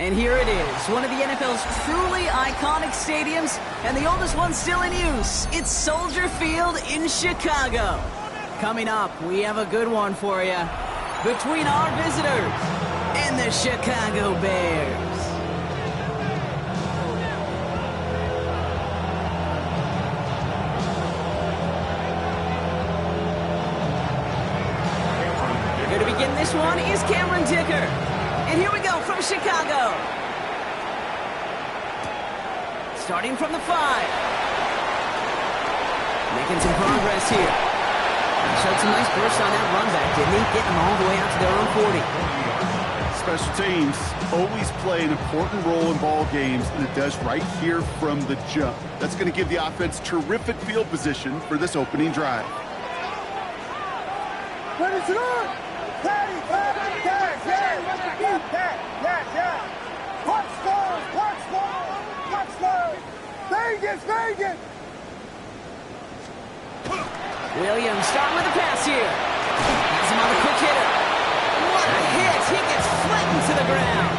And here it is, one of the NFL's truly iconic stadiums, and the oldest one still in use. It's Soldier Field in Chicago. Coming up, we have a good one for you. Between our visitors and the Chicago Bears. Here to begin this one is Cameron Dicker. And here we go from Chicago. Starting from the 5. Making some progress here. He showed some nice burst on that run back, didn't he? Getting them all the way out to their own 40. Special teams always play an important role in ball games, and it does right here from the jump. That's going to give the offense terrific field position for this opening drive. Ready to run! Patty, Patty, yes, yes, yes. Touchdown! Vegas, Vegas! Williams starting with a pass here. Has him on the quick hitter. What a hit! He gets flattened to the ground.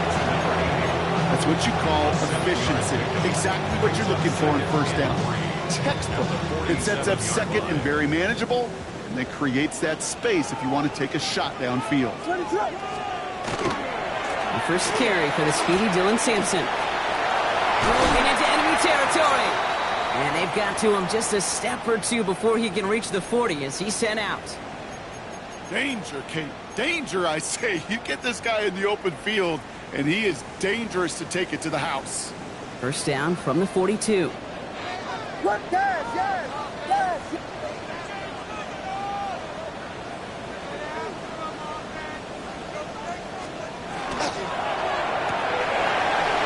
That's what you call efficiency. Exactly what you're looking for in first down. Textbook. It sets up second and very manageable, and it creates that space if you want to take a shot downfield. The first carry for the speedy Dylan Sampson. Moving into enemy territory. And they've got to him just a step or two before he can reach the 40 as he's sent out. Danger, Kate. Danger, I say. You get this guy in the open field, and he is dangerous to take it to the house. First down from the 42. Good pass, yes, yes.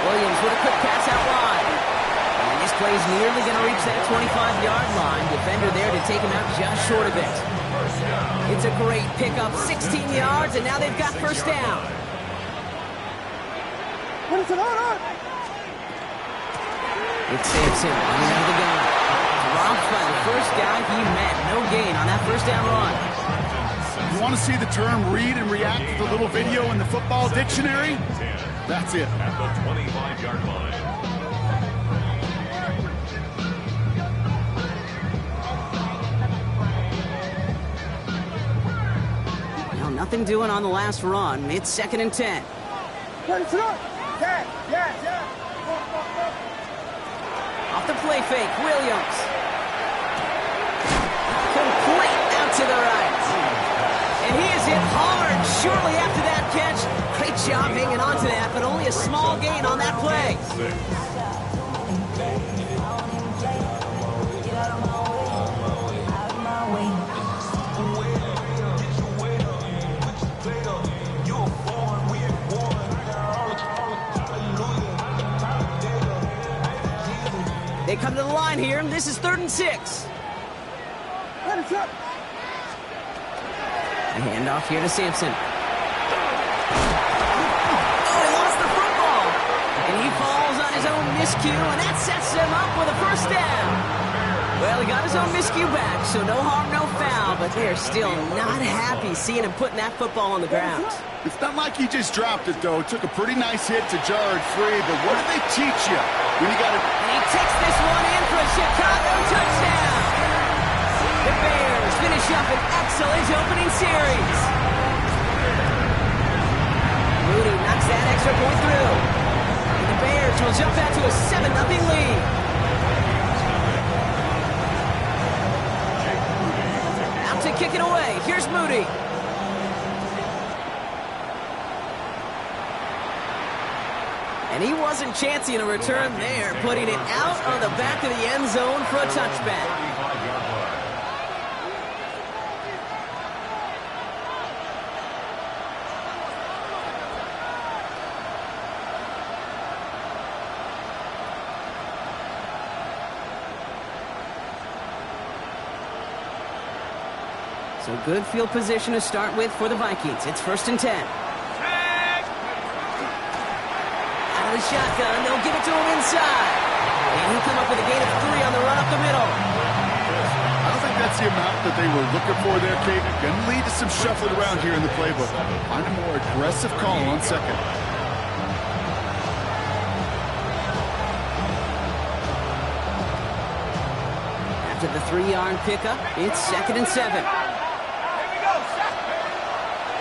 Williams with a quick pass out wide. And this play is nearly going to reach that 25-yard line. Defender there to take him out just short of it. It's a great pickup, 16 yards, and now they've got first down. It's Sampson running out of the gun. Dropped by the first guy he met. No gain on that first down run. You want to see the term read and react to the little video in the football dictionary? That's it. At the 25-yard line. Now, nothing doing on the last run. It's second and 10. Off the play fake, Williams. Complete out to the right. And he is hit hard shortly after that catch. Great job hanging on to that, but only a small gain on that play. They come to the line here. This is 3rd and 6. A handoff here to Sampson. And he falls on his own miscue, and that sets him up with a first down. Well, he got his own miscue back, so no harm, no foul, but they're still not happy seeing him putting that football on the ground. It's not like he just dropped it, though. Took a pretty nice hit to jar it free, but what do they teach you when you got it? And he takes this one in for a Chicago touchdown. The Bears finish up an excellent opening series. Moody knocks that extra point through. The Bears will jump out to a 7-0 lead. Out to kick it away. Here's Moody. And he wasn't chancing a return there, putting it out on the back of the end zone for a touchback. So good field position to start with for the Vikings. It's 1st and 10. Out of the shotgun, they'll give it to him inside. And he'll come up with a gain of 3 on the run up the middle. I don't think that's the amount that they were looking for there, Kate. Going to lead to some shuffling around here in the playbook. Find a more aggressive call on second. After the 3-yard pickup, it's 2nd and 7.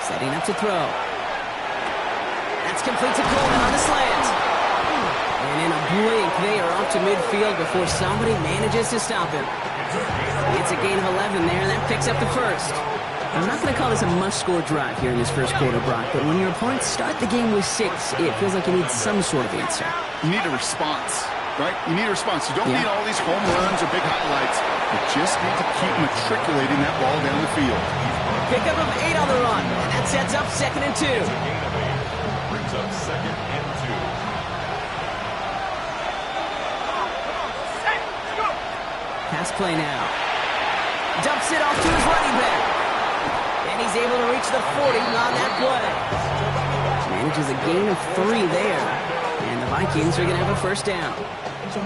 Setting up to throw. That's complete to Coleman on the slant. And in a blink, they are up to midfield before somebody manages to stop him. It's a gain of 11 there, and that picks up the first. I'm not going to call this a must-score drive here in this first quarter, Brock, but when your opponents start the game with 6, it feels like you need some sort of answer. You need a response, right? You need a response. You don't need all these home runs or big highlights. You just need to keep matriculating that ball down the field. Pickup of 8 on the run, and that sets up 2nd and 2. Brings up 2nd and 2. Pass play now. Dumps it off to his running back. And he's able to reach the 40 on that play. Manages a gain of 3 there. And the Vikings are going to have a first down. It's a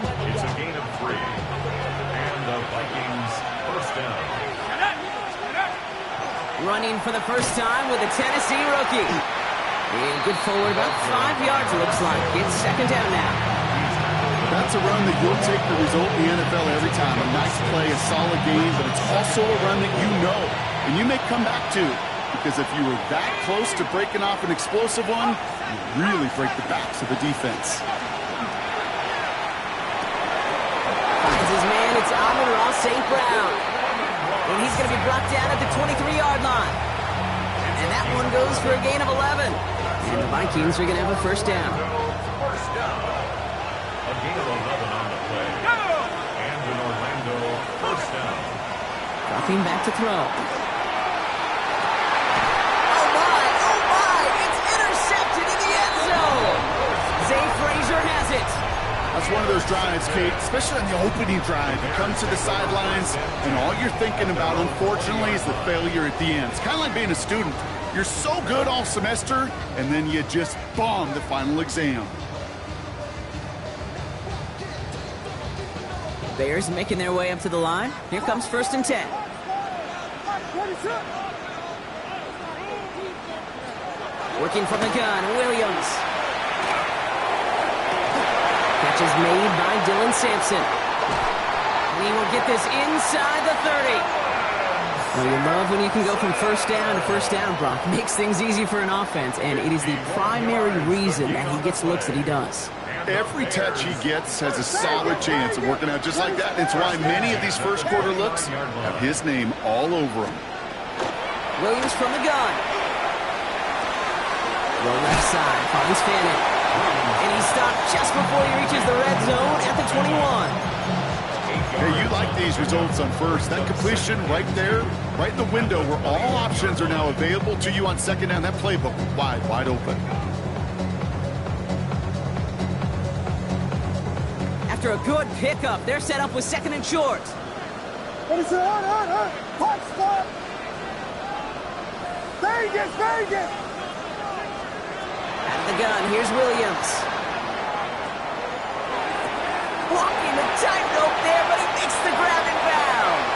gain of 3. And the Vikings first down. Running for the first time with a Tennessee rookie. And good forward, about 5 yards it looks like. It's 2nd down now. That's a run that you'll take the result in the NFL every time. A nice play, a solid game, but it's also a run that you know and you may come back to, because if you were that close to breaking off an explosive one, you really break the backs of the defense. Finds his man, it's Amon-Ra St. Brown. And he's going to be brought down at the 23-yard line. And that one goes for a gain of 11. And the Vikings are going to have a first down. First down. A gain of 11 on the play. And an Orlando first down. Dropping back to throw. That's one of those drives, Kate, especially on the opening drive. You come to the sidelines, and all you're thinking about, unfortunately, is the failure at the end. It's kind of like being a student. You're so good all semester, and then you just bomb the final exam. Bears making their way up to the line. Here comes 1st and 10. Working from the gun, Williams. Catch is made by Dylan Sampson. He will get this inside the 30. Well, you love when you can go from first down to first down, Brock. Makes things easy for an offense, and it is the primary reason that he gets looks that he does. Every touch he gets has a solid chance of working out just like that. It's why many of these first quarter looks have his name all over them. Williams from the gun. Low left side, finds Fannin. And he's stopped just before he reaches the red zone at the 21. Hey, you like these results on first. That completion right there, right in the window where all options are now available to you on second down. That playbook wide open. After a good pickup, they're set up with 2nd and short. Hot spot. Vegas. Out of the gun, here's Williams. Walking the tightrope there, but he makes the grab and bounds.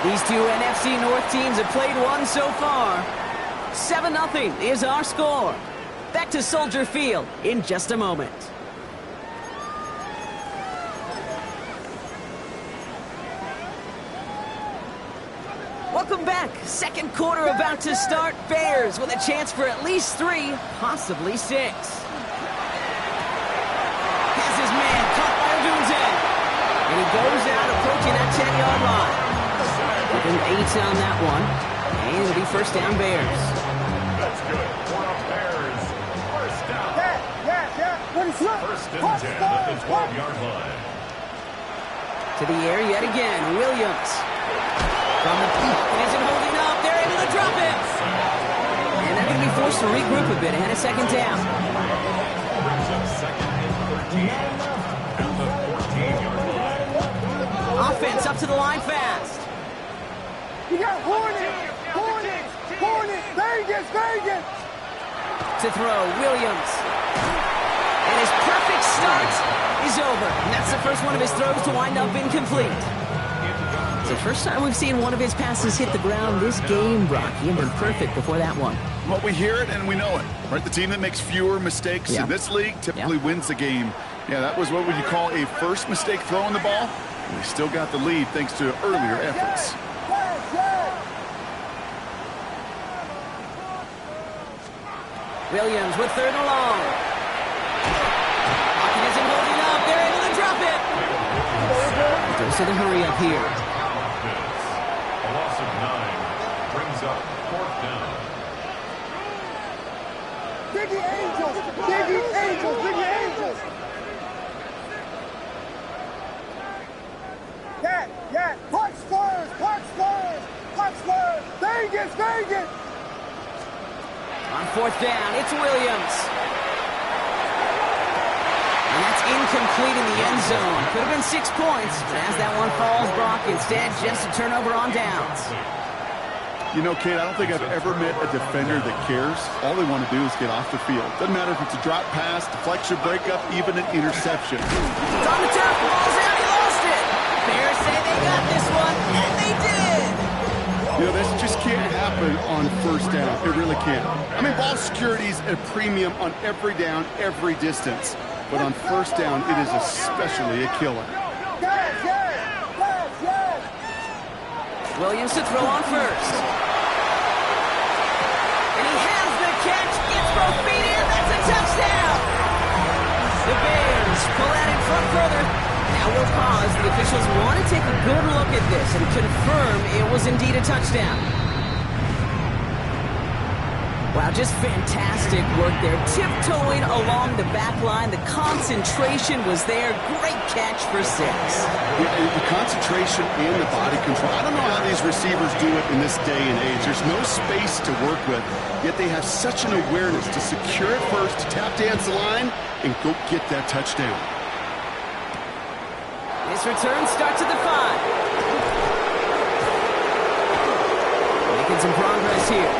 These two NFC North teams have played one so far. 7-0 is our score. Back to Soldier Field in just a moment. Welcome back. Second quarter about to start. Bears with a chance for at least 3, possibly 6. Has his man caught by Odunze. And he goes out approaching that 10-yard line. Within 8 on that one. And it'll be first down Bears. That's good for the Bears. First down. First and 10 at the 12-yard line. To the air yet again. Williams. From the peak, it isn't holding up. They're able to drop it. And they're going to be forced to regroup a bit ahead of second down. Brings up 2nd and 13 at the 14-yard line. Offense up to the line fast. You got Hornet. Vegas. To throw, Williams. And his perfect start is over. And that's the first one of his throws to wind up incomplete. It's the first time we've seen one of his passes hit the ground this game, Brock. He had been perfect before that one. Well, we hear it and we know it, right? The team that makes fewer mistakes in this league typically wins the game. Yeah, that was what would you call a first mistake throwing the ball. And they still got the lead thanks to earlier efforts. Williams with third and long. Hopkins isn't holding up. They're able to drop it. Goes to the hurry up here. A loss of 9 brings up 4th down. Biggie Angels! Biggie Angels! Biggie Angels! Yeah! Punch slurs! Punch slurs! Punch slurs! Vegas! Vegas! On 4th down, it's Williams. And that's incomplete in the end zone. Could have been 6 points, but as that one falls, Brock, instead just a turnover on downs. You know, Kate, I don't think I've ever met a defender that cares. All they want to do is get off the field. Doesn't matter if it's a drop pass, deflection, breakup, even an interception. It's on the turf, ball's out, he lost it. Bears say they got this one, and they did. You know, this just can't happen on first down. It really can't. I mean, ball security is a premium on every down, every distance. But on first down, it is especially a killer. Williams to throw on first. And he has the catch, gets both feet in, that's a touchdown! The Bears pull out in front further. Now we'll pause. The officials want to take a good look at this and confirm it was indeed a touchdown. Wow, just fantastic work there. Tiptoeing along the back line. The concentration was there. Great catch for 6. Yeah, the concentration and the body control. I don't know how these receivers do it in this day and age. There's no space to work with, yet they have such an awareness to secure it first, to tap dance the line, and go get that touchdown. This return starts at the 5. Making some progress here.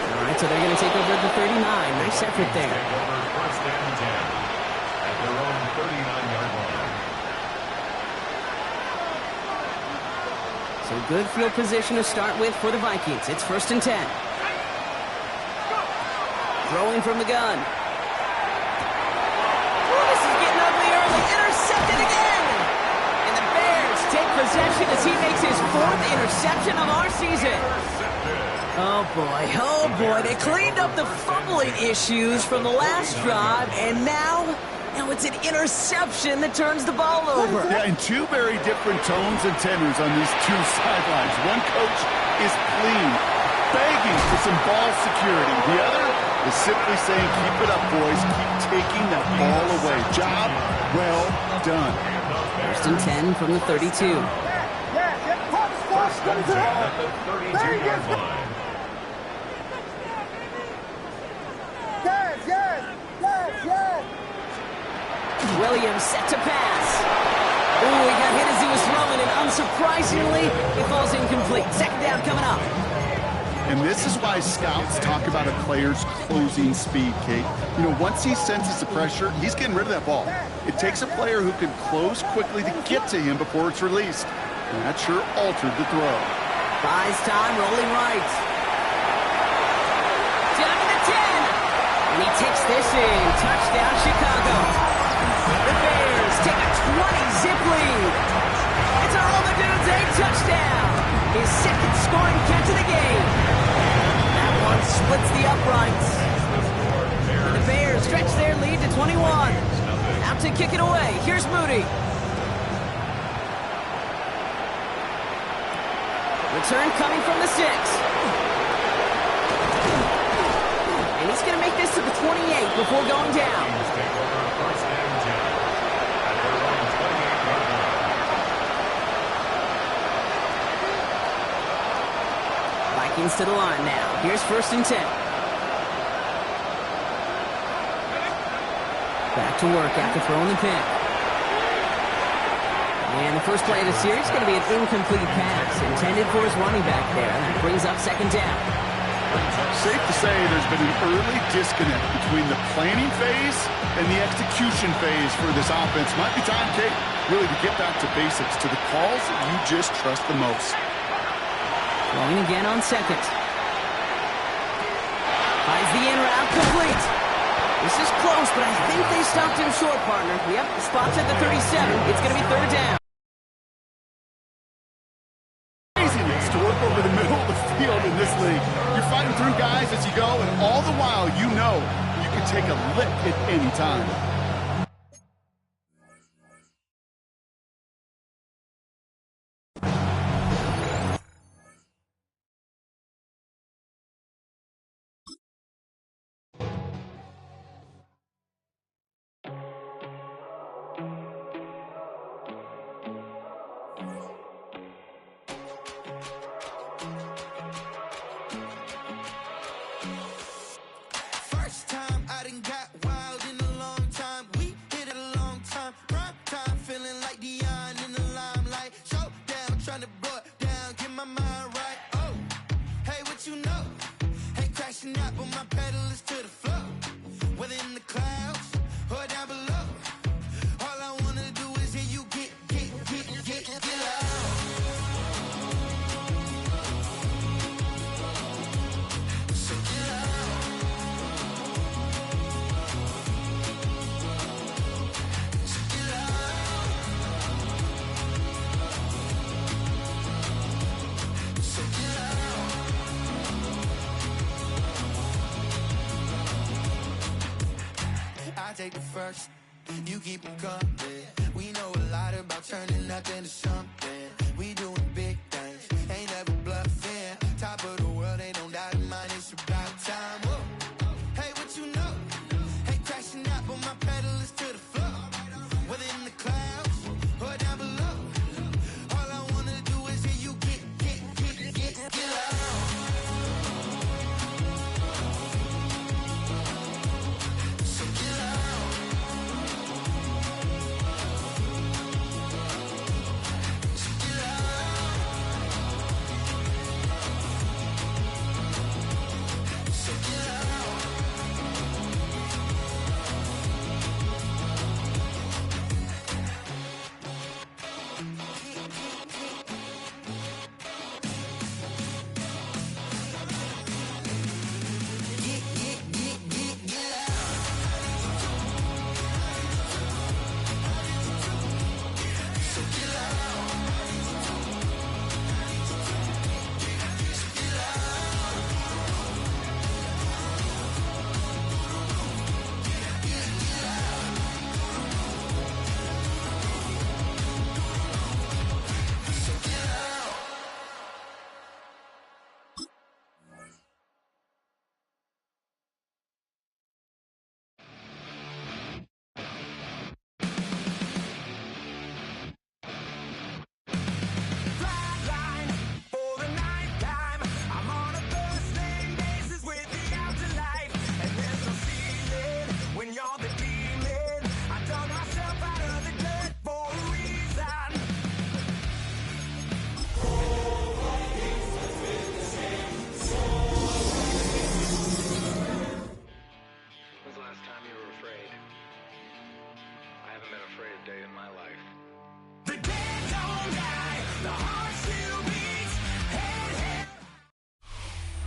All right, so they're going to take over at the 39. Nice effort there. Take over 1st and 10 at their own 39-yard line. So good field position to start with for the Vikings. It's 1st and 10. Throwing from the gun. Oh, this is getting ugly early. Intercepted again. And the Bears take possession as he makes his 4th interception of our season. Oh boy, they cleaned up the fumbling issues from the last drive, and now it's an interception that turns the ball over. Yeah, and 2 very different tones and tenors on these 2 sidelines. One coach is pleading, begging for some ball security. The other is simply saying, keep it up, boys. Keep taking that ball away. Job well done. 1st and 10 from the 32. First and 10 at the 32-yard line. Williams set to pass. Ooh, he got hit as he was throwing, and unsurprisingly, it falls incomplete. 2nd down coming up. And this is why scouts talk about a player's closing speed, Kate. You know, once he senses the pressure, he's getting rid of that ball. It takes a player who can close quickly to get to him before it's released. And that sure altered the throw. Buys time, rolling right. Down to the 10. And he takes this in. Touchdown, Chicago. The Bears take a 20-zip lead. It's a Romadudes, a touchdown. His 2nd scoring catch of the game. That one splits the uprights. And the Bears stretch their lead to 21. Out to kick it away. Here's Moody. Return coming from the 6. And he's going to make this to the 28 before going down. Take over 1st and 10 at their own 28-yard line. Vikings to the line now. Here's 1st and 10. Back to work after throwing the pick. And the first play of the series is going to be an incomplete pass intended for his running back there. And that brings up 2nd down. Safe to say there's been an early disconnect between the planning phase and the execution phase for this offense. Might be time, Kate, really to get back to basics, to the calls that you just trust the most. Throwing again on 2nd. Finds the in route complete. This is close, but I think they stopped him short, partner. Yep, the spot's at the 37. It's going to be third down. Craziness to work over the middle of the field in this league. You're fighting through guys as you go, and all the while you know you can take a lick at any time. Take the first, you keep them coming. We know a lot about turning nothing to something. We doing big things, ain't never bluffing. Top of the world, ain't no doubt in mine, it's about time. Whoa. Hey, what you know? Hey, crashing out, but my pedal is to the floor. Whether in the clouds or down below, all I wanna do is hear you get loud.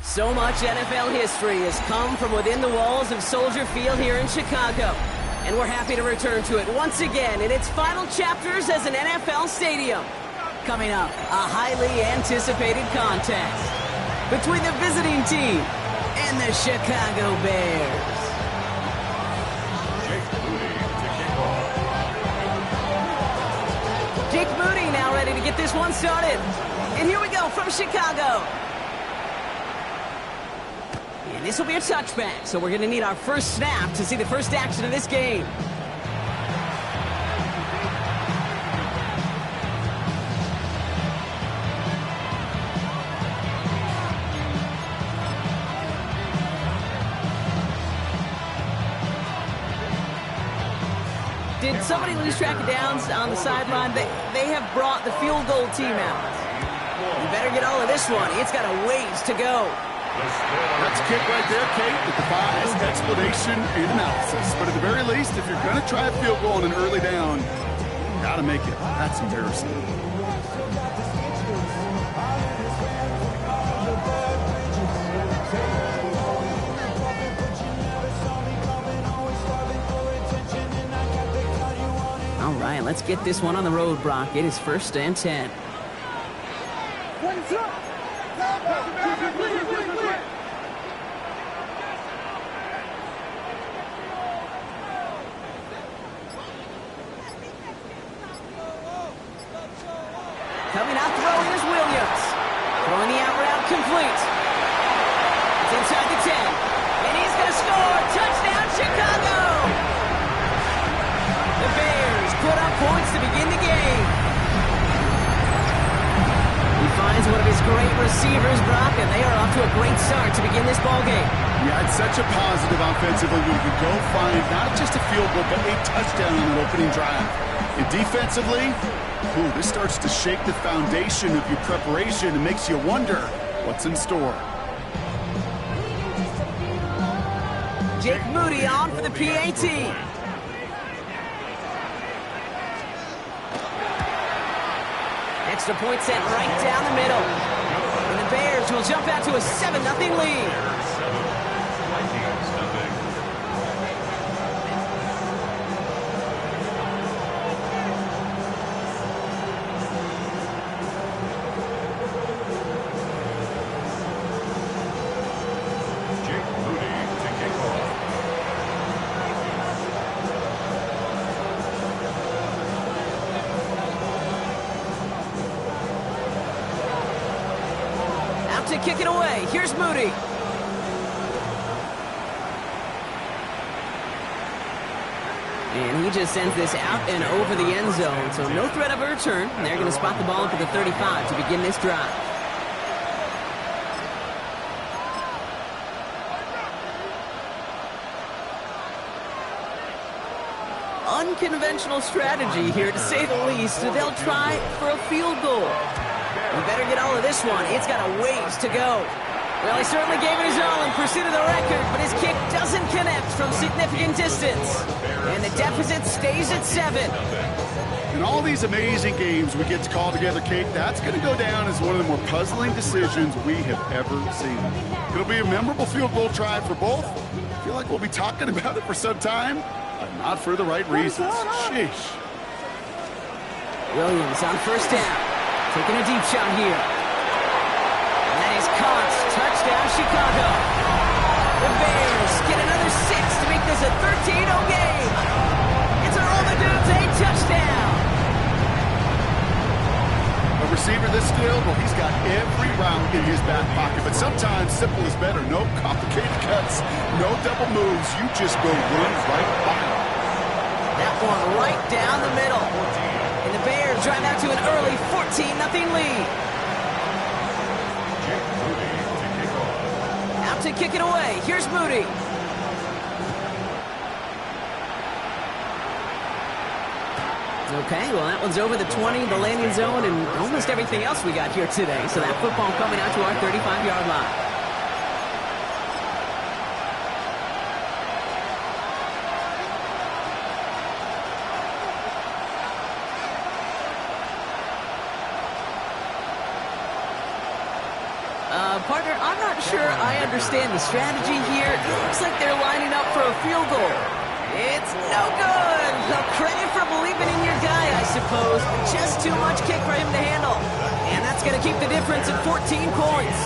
So much NFL history has come from within the walls of Soldier Field here in Chicago. And we're happy to return to it once again in its final chapters as an NFL stadium. Coming up, a highly anticipated contest between the visiting team and the Chicago Bears. Jake Moody now ready to get this one started. And here we go from Chicago. And this will be a touchback, so we're going to need our first snap to see the first action of this game. Did somebody lose track of downs on the sideline? They have brought the field goal team out. You better get all of this one. It's got a ways to go. That's a kick right there, Kate, that defies explanation and analysis. But at the very least, if you're going to try a field goal on an early down, you got to make it. That's embarrassing. Let's get this one on the road, Brock. It is 1st and 10. Coming out throwing is Williams. Throwing the out route complete. It's inside the 10. And he's going to score. Touchdown, Chicago! The Bears put up points to begin the game. He finds one of his great receivers, Brock, and they are off to a great start to begin this ball game. Yeah, it's such a positive offensively when you can go find not just a field goal, but a touchdown on an opening drive. And defensively, this starts to shake the foundation of your preparation and makes you wonder what's in store. Jake Moody on for the PAT. Extra point sent right down the middle. And the Bears will jump out to a 7-0 lead. To kick it away. Here's Moody. And he just sends this out and over the end zone. So no threat of a return. And they're going to spot the ball up at the 35 to begin this drive. Unconventional strategy here, to say the least. They'll try for a field goal. We better get all of this one. It's got a ways to go. Well, he certainly gave it his all in pursuit of the record, but his kick doesn't connect from significant distance. And the deficit stays at 7. In all these amazing games we get to call together, Kate, that's going to go down as one of the more puzzling decisions we have ever seen. It'll be a memorable field goal try for both. I feel like we'll be talking about it for some time, but not for the right reasons. Sheesh. Williams on 1st down. Taking a deep shot here. And that is caught. Touchdown, Chicago. The Bears get another 6 to make this a 13-0 game. It's a roll the dudes, a touchdown. A receiver this skilled, well, he's got every route in his back pocket. But sometimes simple is better. No complicated cuts, no double moves. You just go run right by him. That one right down the middle. And the Bears drive out to an early 14-0 lead. Out to kick it away. Here's Moody. Okay, well, that one's over the 20, the landing zone, and almost everything else we got here today. So that football coming out to our 35-yard line. Partner, I'm not sure I understand the strategy here. It looks like they're lining up for a field goal. It's no good. Well, credit for believing in your guy, I suppose. But just too much kick for him to handle. And that's going to keep the difference at 14 points.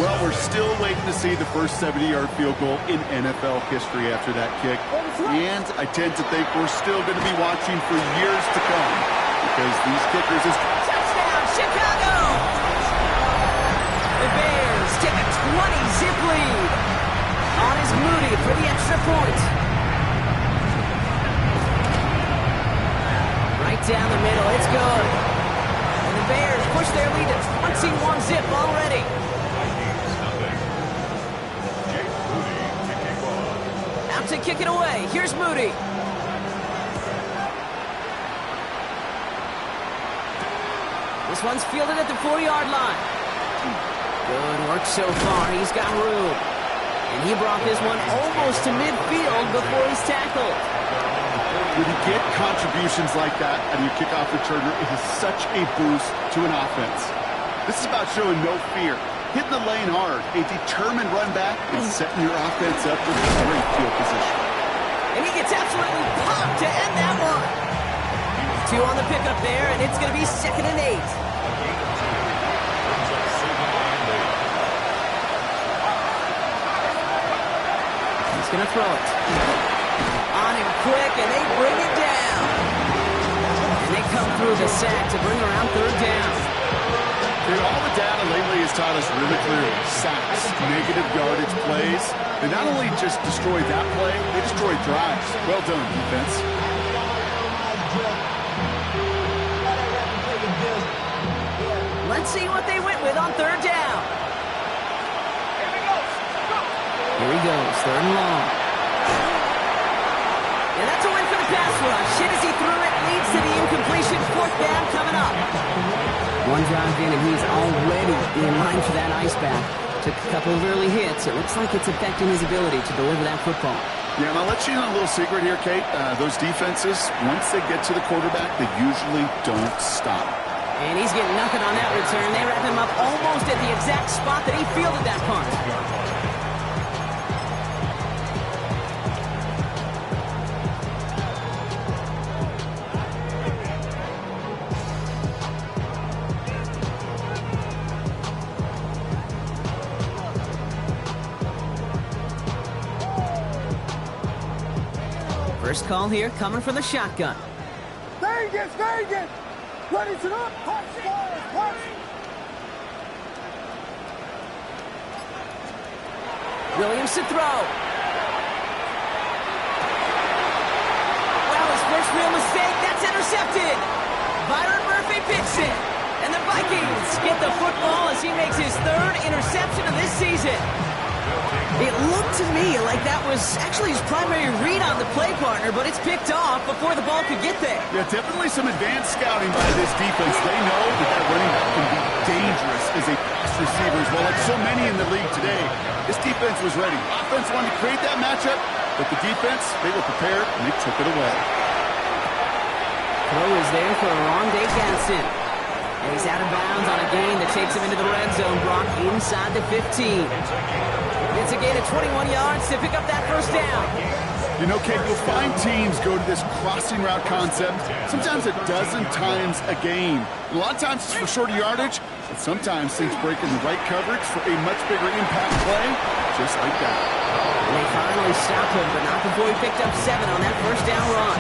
Well, we're still waiting to see the first 70-yard field goal in NFL history after that kick. And I tend to think we're still going to be watching for years to come. Because these kickers is... Touchdown, Chicago! The Bears take a 20-zip lead. On is Moody for the extra point. Right down the middle, it's good. And the Bears push their lead to 21-zip already. Out to kick it away. Here's Moody. This one's fielded at the 4-yard line. Good work so far. He's got room. And he brought this one almost to midfield before he's tackled. When you get contributions like that out of your kickoff returner, it is such a boost to an offense. This is about showing no fear. Hitting the lane hard, a determined run back, and setting your offense up with a great field position. And he gets absolutely popped to end that one. 2 on the pickup there, and it's going to be 2nd and 8. He's going to throw it. On him quick, and they bring it down. And they come through the sack to bring around 3rd down. Dude, all the data lately has taught us really clearly. Sacks, negative yardage plays. They not only just destroyed that play, they destroyed drives. Well done, defense. Let's see what they went with on 3rd down. Here he goes, 3rd and long. And that's a win for the pass rush. Hit as he threw it, leads to the incompletion. 4th down coming up. One drive in, and he's already in line for that ice bath. Took a couple of early hits. It looks like it's affecting his ability to deliver that football. Yeah, and I'll let you in a little secret here, Kate. Those defenses, once they get to the quarterback, they usually don't stop. And he's getting nothing on that return. They wrap him up almost at the exact spot that he fielded that punt. First call here coming from the shotgun. Vegas, Vegas! What is it up? Williams to throw. Well, his first real mistake, that's intercepted. Byron Murphy picks it. And the Vikings get the football as he makes his 3rd interception of this season. It looked to me like that was actually his primary read on the play partner, but it's picked off before the ball could get there. Yeah, definitely some advanced scouting by this defense. They know that running back can be dangerous as a pass receiver as well, like so many in the league today. This defense was ready. Offense wanted to create that matchup, but the defense, they were prepared, and they took it away. Throw is there for Rondé Gadsden. And he's out of bounds on a gain that takes him into the red zone, Brock, inside the 15. It's a gain of 21 yards to pick up that 1st down. You know, Kate, you'll find teams go to this crossing route concept sometimes a dozen times a game. A lot of times it's for shorter yardage, but sometimes things break in the right coverage for a much bigger impact play, just like that. And they finally stopped him, but not before he picked up 7 on that 1st down run.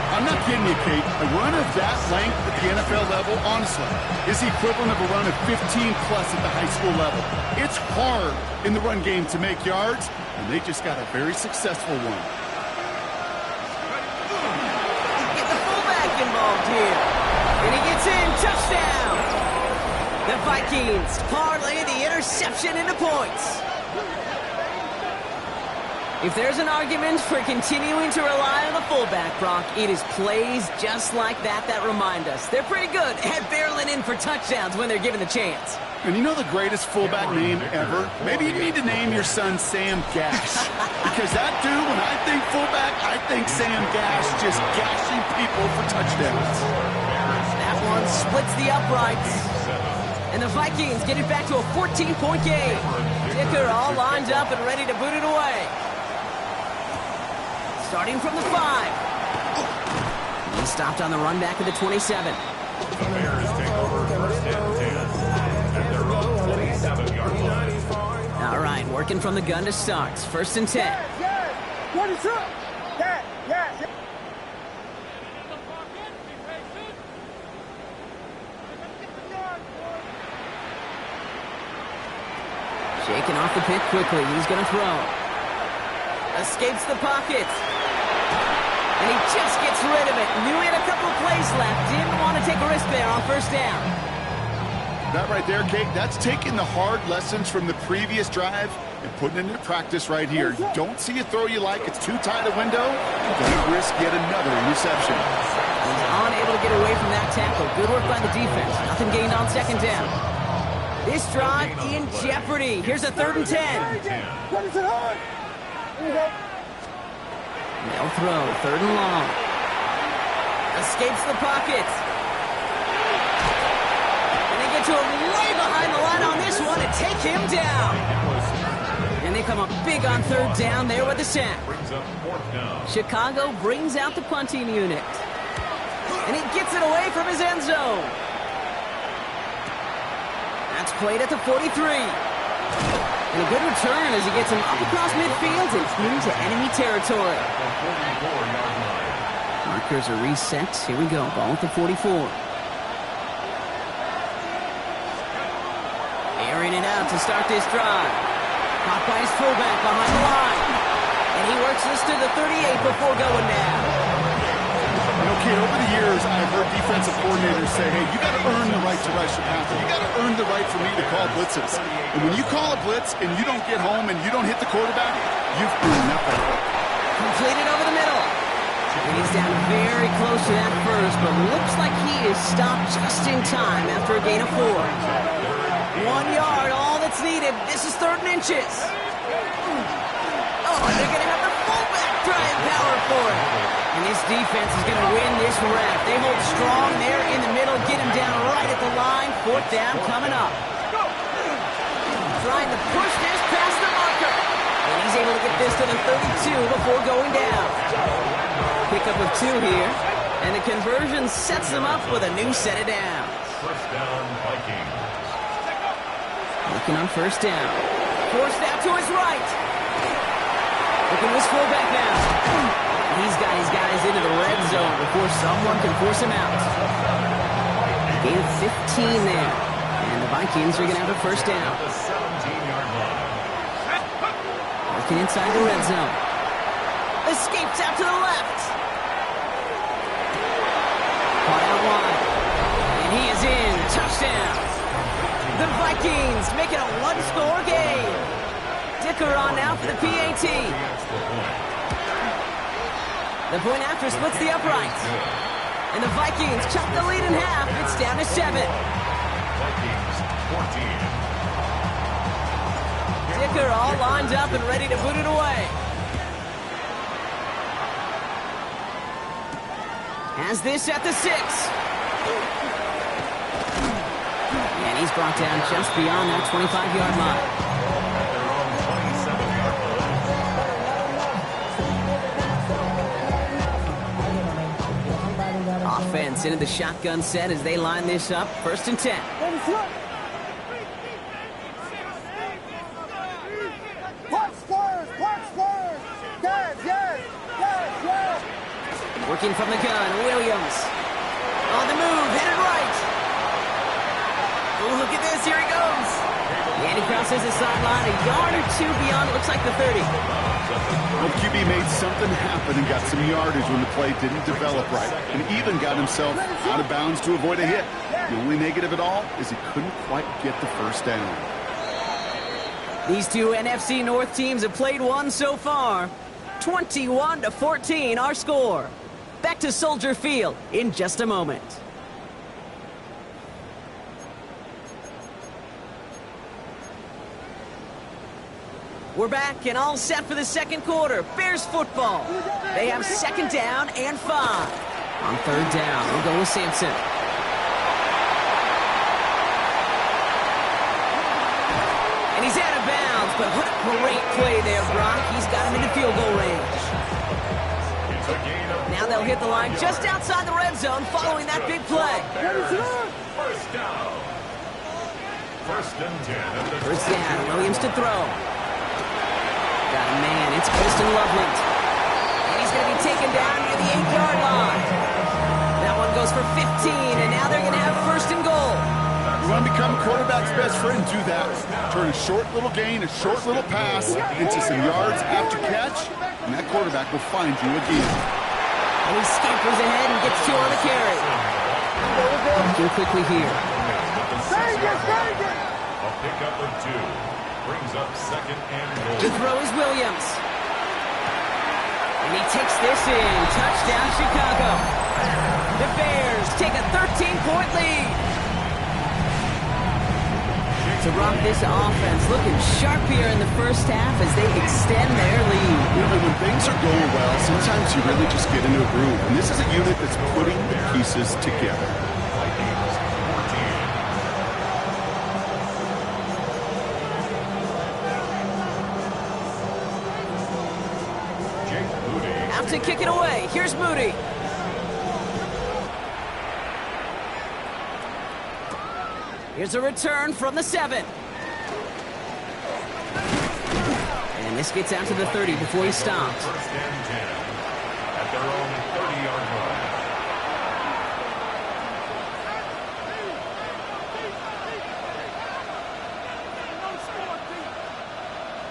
I'm not kidding you, Kate. A run of that length at the NFL level, honestly, is the equivalent of a run of 15-plus at the high school level. It's hard in the run game to make yards, and they just got a very successful one. Get the fullback involved here. And he gets in. Touchdown. The Vikings parlay the interception into points. If there's an argument for continuing to rely on the fullback, Brock, it is plays just like that remind us. They're pretty good at barreling in for touchdowns when they're given the chance. And you know the greatest fullback name ever? Maybe you need to name your son Sam Gash. Because that dude, when I think fullback, I think Sam Gash just gashing people for touchdowns. That one splits the uprights. And the Vikings get it back to a 14-point game. Dicker all lined up and ready to boot it away. Starting from the 5. He stopped on the run back at the 27. The Bears take over 1st and 10 at their own 27-yard line. All right, working from the gun to start. 1st and 10. Yes! What is up? Yes, yes. Shaking off the pick quickly. He's going to throw. Escapes the pocket. And he just gets rid of it. Knew he had a couple of plays left. Didn't want to take a risk there on 1st down. That right there, Kate, that's taking the hard lessons from the previous drive and putting it into practice right here. You don't see a throw you like. It's too tight a window. Don't risk yet another interception. He's unable to get away from that tackle. Good work by the defense. Nothing gained on 2nd down. This drive in jeopardy. Here's a 3rd and 10. What is it on? Here we go. They'll throw. 3rd and long. Escapes the pocket. And they get to him way behind the line on this one and take him down. And they come up big on 3rd down there with the sack. Brings up 4th down. Chicago brings out the punting unit. And he gets it away from his end zone. That's played at the 43. And a good return as he gets him up across midfield and into enemy territory. Markers are reset. Here we go. Ball at the 44. Airing it out to start this drive. Caught by his fullback behind the line. And he works this to the 38 before going down. You know, kid, over the years, I've heard defensive coordinators say, hey, you got to earn the right to rush the passer. You got to earn the right for me to call blitzes. And when you call a blitz and you don't get home and you don't hit the quarterback, you've earned nothing. Completed over the middle. And he's down very close to that first, but looks like he is stopped just in time after a gain of 4. 1 yard, all that's needed. This is 3rd and inches. Oh, and they're going to have the fullback try and power for it. And this defense is going to win this rep. They hold strong there in the middle, get him down right at the line. 4th down coming up. Trying to push this past the marker. And he's able to get this to the 32 before going down. Pickup of 2 here. And the conversion sets them up with a new set of downs. First down, Vikings. Looking on 1st down. Forced out to his right. Looking at his fullback now. He's got his guys into the red zone before someone can force him out. Gain of 15 there. And the Vikings are going to have a 1st down. The 17-yard line. Working inside the red zone. Escapes out to the left. Caught out wide. And he is in. Touchdown. The Vikings make it a 1-score game. Dicker on now for the PAT. The point after splits the uprights. And the Vikings chop the lead in half. It's down to 7. Vikings 14. Dicker all lined up and ready to boot it away. Has this at the 6. And he's brought down just beyond that 25-yard line. At their own 27-yard line. Offense into the shotgun set as they line this up. 1st and 10. Punch squares! Punch squares! Yes, yes! Yes, yes! Working from the gun, Williams. On the move, hit it right. Oh, look at this, here he goes. And he crosses the sideline a yard or 2 beyond, it looks like the 30. Well, QB made something happen and got some yardage when the play didn't develop right, and even got himself out of bounds to avoid a hit. The only negative at all is he couldn't quite get the 1st down. These 2 NFC North teams have played one so far. 21-14 our score. Back to Soldier Field in just a moment. We're back and all set for the 2nd quarter. Bears football. They have 2nd down and 5. On 3rd down, we'll go with Sampson. And he's out of bounds, but what a great play there, Brock. He's got him into field goal range. It's a gain of Now they'll hit the line just outside the red zone following that big play. Bears. 1st down. 1st and 10 at the 1st down, Williams to throw. Got a man, it's Kristen Loveland. And he's going to be taken down near the 8-yard line. That one goes for 15, and now they're going to have 1st and goal. You want to become a quarterback's best friend, do that. Turn a short little gain, a short little pass into some yards after catch, and that quarterback will find you again. And he scampers ahead and gets 2 on the carry. Looking quickly here. A pickup of 2. Brings up 2nd and goal. To throw is Williams. And he takes this in. Touchdown, Chicago. The Bears take a 13-point lead. To rock this offense, looking sharp here in the 1st half as they extend their lead. You know, when things are going well, sometimes you really just get into a groove. And this is a unit that's putting the pieces together. Vikings 14. Out to kick it away. Here's Moody. Here's a return from the 7. And this gets out to the 30 before he stops. First and 10 at their own 30-yard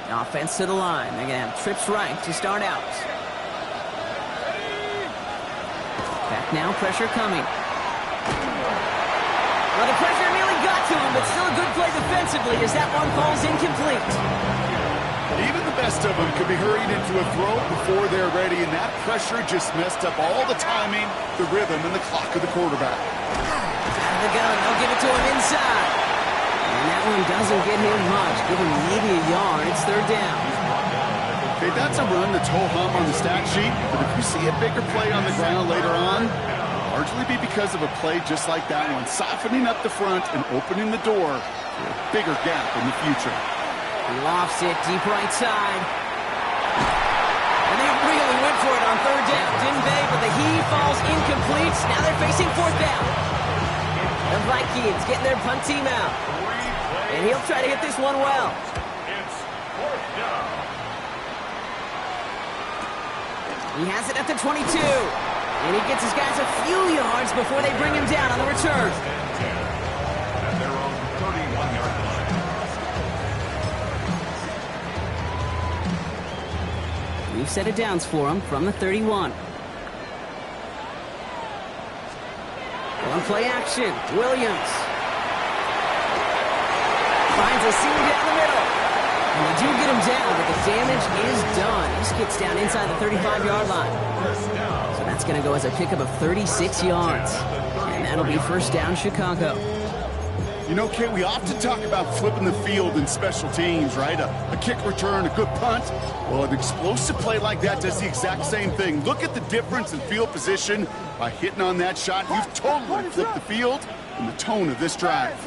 line. Offense to the line. They're going to have trips right to start out. Back now, pressure coming. Well, the pressure nearly got to him, but still a good play defensively as that one falls incomplete. Even the best of them could be hurried into a throw before they're ready, and that pressure just messed up all the timing, the rhythm, and the clock of the quarterback. Out of the gun, they'll give it to him inside. And that one doesn't get him much. Give him maybe a yard. It's third down. Okay, that's a run that's ho-hum on the stat sheet, but if you see a bigger play on the ground later on, largely be because of a play just like that one, softening up the front and opening the door for a bigger gap in the future. He lofts it deep right side. And they really went for it on third down, didn't they? But the heave falls incomplete. Now they're facing fourth down. The Vikings getting their punt team out. And he'll try to hit this one well. It's fourth down. He has it at the 22. And he gets his guys a few yards before they bring him down on the return. At their own 31-yard line. We've set it downs for him from the 31. On play action, Williams. Finds a seam down the middle. And they do get him down, but the damage is done. He just gets down inside the 35-yard line. So that's going to go as a pickup of 36 yards. And that'll be first down, Chicago. You know, Kate, we often talk about flipping the field in special teams, right? A kick return, a good punt. Well, an explosive play like that does the exact same thing. Look at the difference in field position by hitting on that shot. You've totally flipped the field and the tone of this drive.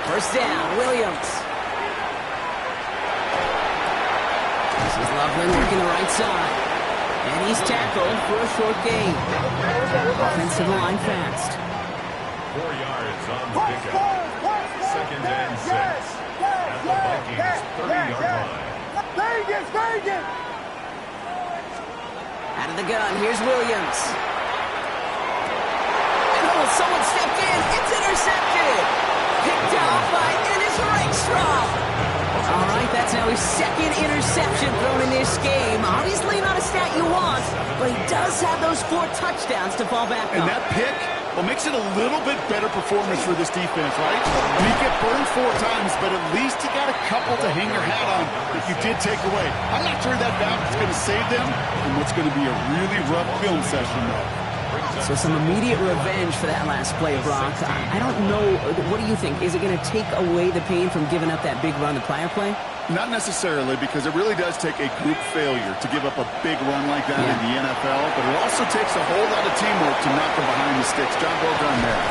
First down, Williams. This is Loveland working the right side. And he's tackled for a short gain. Offensive line fast. 4 yards on the pickup. Second and 6 at the Vikings 30-yard line. Out of the gun, here's Williams. And oh, someone stepped in. It's intercepted. Picked off by Ennis Rakestraw. All right, that's now his second interception thrown in this game. Obviously not a stat you want, but he does have those 4 touchdowns to fall back on. And that pick, well, makes it a little bit better performance for this defense, right? You get burned 4 times, but at least you got a couple to hang your hat on that you did take away. I'm not sure that bounce is going to save them in what's going to be a really rough film session, though. So some immediate revenge for that last play, Brock. I don't know. What do you think? Is it going to take away the pain from giving up that big run the prior play? Not necessarily, because it really does take a group failure to give up a big run like that in the NFL, but it also takes a whole lot of teamwork to knock them behind the sticks. Job well done there.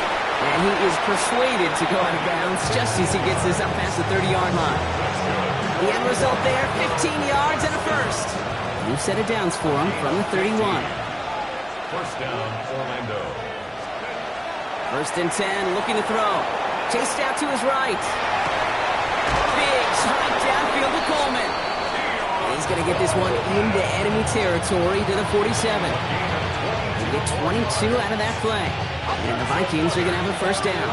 And he is persuaded to go out of bounds just as he gets this up past the 30-yard line. The end result there, 15 yards and a first. You've set it downs for him from the 31. First down, Orlando. First and 10, looking to throw. Chased out to his right. Big strike downfield to Coleman. He's going to get this one into enemy territory to the 47. They get 22 out of that play. And the Vikings are going to have a first down.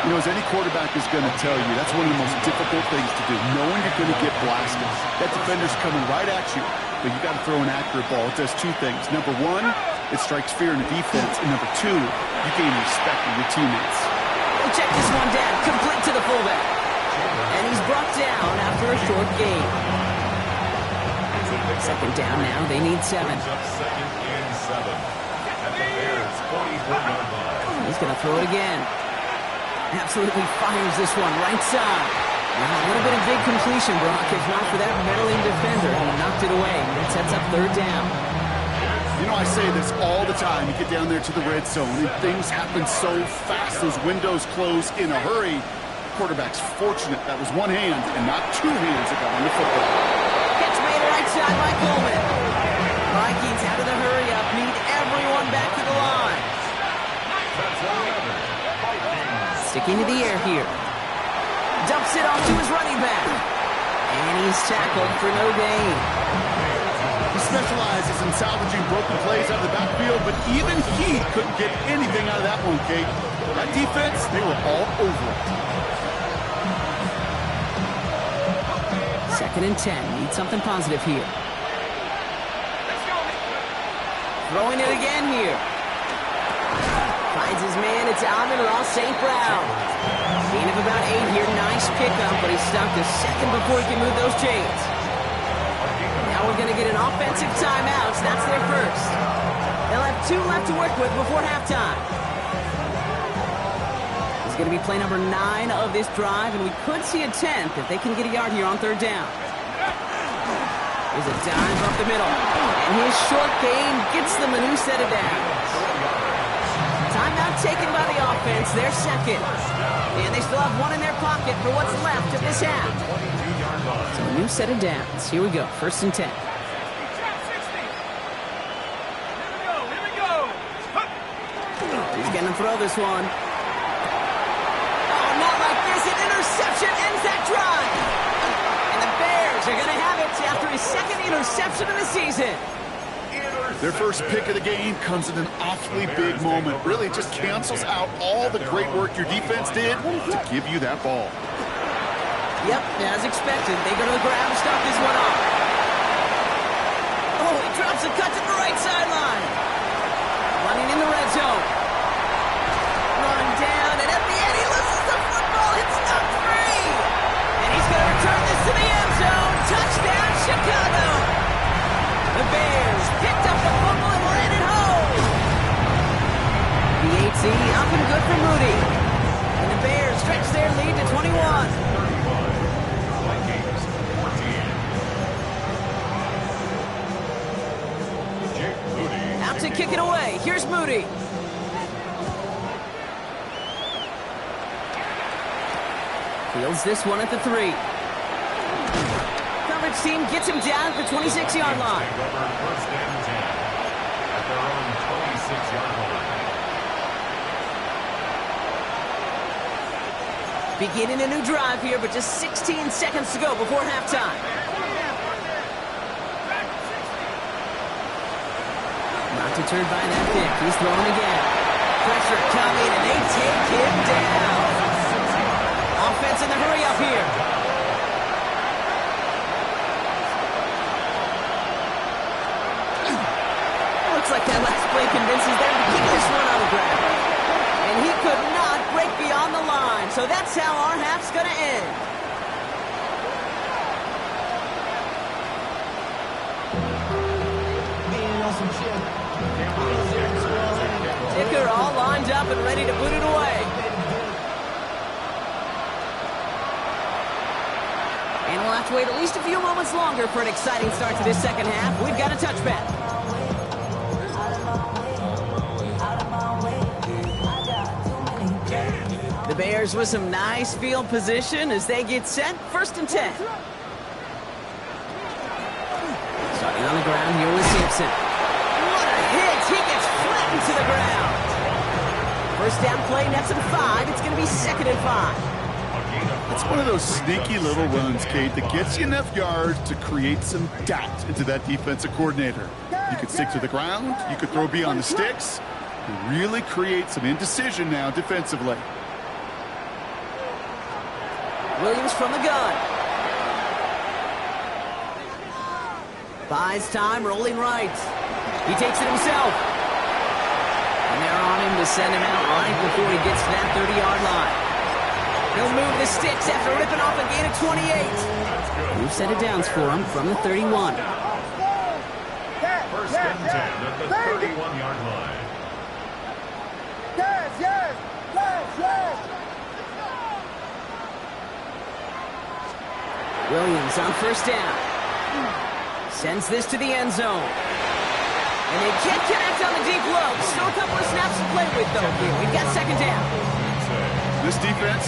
You know, as any quarterback is going to tell you, that's one of the most difficult things to do, knowing you're going to get blasted. That defender's coming right at you, but you got to throw an accurate ball. It does 2 things. Number 1, it strikes fear in the defense, and number 2, you gain respect from your teammates. We'll check this one down, complete to the fullback. And he's brought down after a short gain. Second down now, they need 7. Second and 7 at the Bears 44-yard line. He's going to throw it again. Absolutely fires this one right side. Now, a little bit of big completion, Brock. If not for that meddling defender, he knocked it away. That sets up third down. You know, I say this all the time. You get down there to the red zone, and things happen so fast. Those windows close in a hurry. Quarterback's fortunate that was one hand and not 2 hands that got on the football. Catch made right side by Coleman. Vikings out of the hurry up. back into the air here. Dumps it off to his running back. And he's tackled for no gain. He specializes in salvaging broken plays out of the backfield, but even he couldn't get anything out of that one, Kate. That defense, they were all over it. 2nd and 10. Need something positive here. Throwing it again here. Finds his man. It's Amon-Ra St. Brown. Gain of about 8 here. Nice pickup, but he stopped a second before he can move those chains. Now we're going to get an offensive timeout. That's their first. They'll have 2 left to work with before halftime. It's going to be play number 9 of this drive, and we could see a 10th if they can get a yard here on 3rd down. There's a dive up the middle, and his short gain gets them a new set of downs. Timeout taken by the offense, their second. And they still have 1 in their pocket for what's left of this half. So a new set of downs. Here we go, 1st and 10. He's going to throw this one. Oh, not like this. An interception ends that drive. And the Bears are going to have it after his 2nd interception of the season. Their first pick of the game comes in an awfully big moment. Really just cancels out all the great work your defense did to give you that ball. Yep, as expected. They go to the ground to stop this one off. Oh, he drops a cut to the right sideline. Running in the red zone. Run down, and at the end he loses the football. It's not free. And he's going to return this to the end zone. Touchdown, Chicago. The Bears picked up the football and ran it home. The 8 up and good for Moody. And the Bears stretch their lead to 21. Out to kick it away. Here's Moody. Fields this one at the 3. Coverage team gets him down at the 26-yard line. First and 10 at their own 26-yard line. Beginning a new drive here, but just 16 seconds to go before halftime. Not deterred by that pick. He's throwing again. Pressure coming, and they take him down. Offense in the hurry up here. Looks like that last play convinces them to keep this one on the ground. And he could not break beyond the line. So that's how our half's going to end. Dicker all lined up and ready to put it away. And we'll have to wait at least a few moments longer for an exciting start to this second half. We've got a touchback. The Bears with some nice field position as they get set. 1st and 10. Starting on the ground here with Simpson. What a hit! He gets flattened to the ground. 1st down play, nets him 5. It's going to be 2nd and 5. It's one of those sneaky little runs, Kate, that gets you enough yards to create some doubt into that defensive coordinator. You could stick to the ground. You could throw beyond the sticks. You really create some indecision now defensively. Williams from the gun. Buys time, rolling right. He takes it himself. And they're on him to send him out right before he gets to that 30-yard line. He'll move the sticks after ripping off a gain of 28. New set of downs for him from the 31. 1st and 10 at the 31-yard line. Yes, yes, yes, yes. Williams on 1st down. Sends this to the end zone. And they can't connect on the deep low. Still a couple of snaps to play with, though, here. We've got 2nd down. This defense,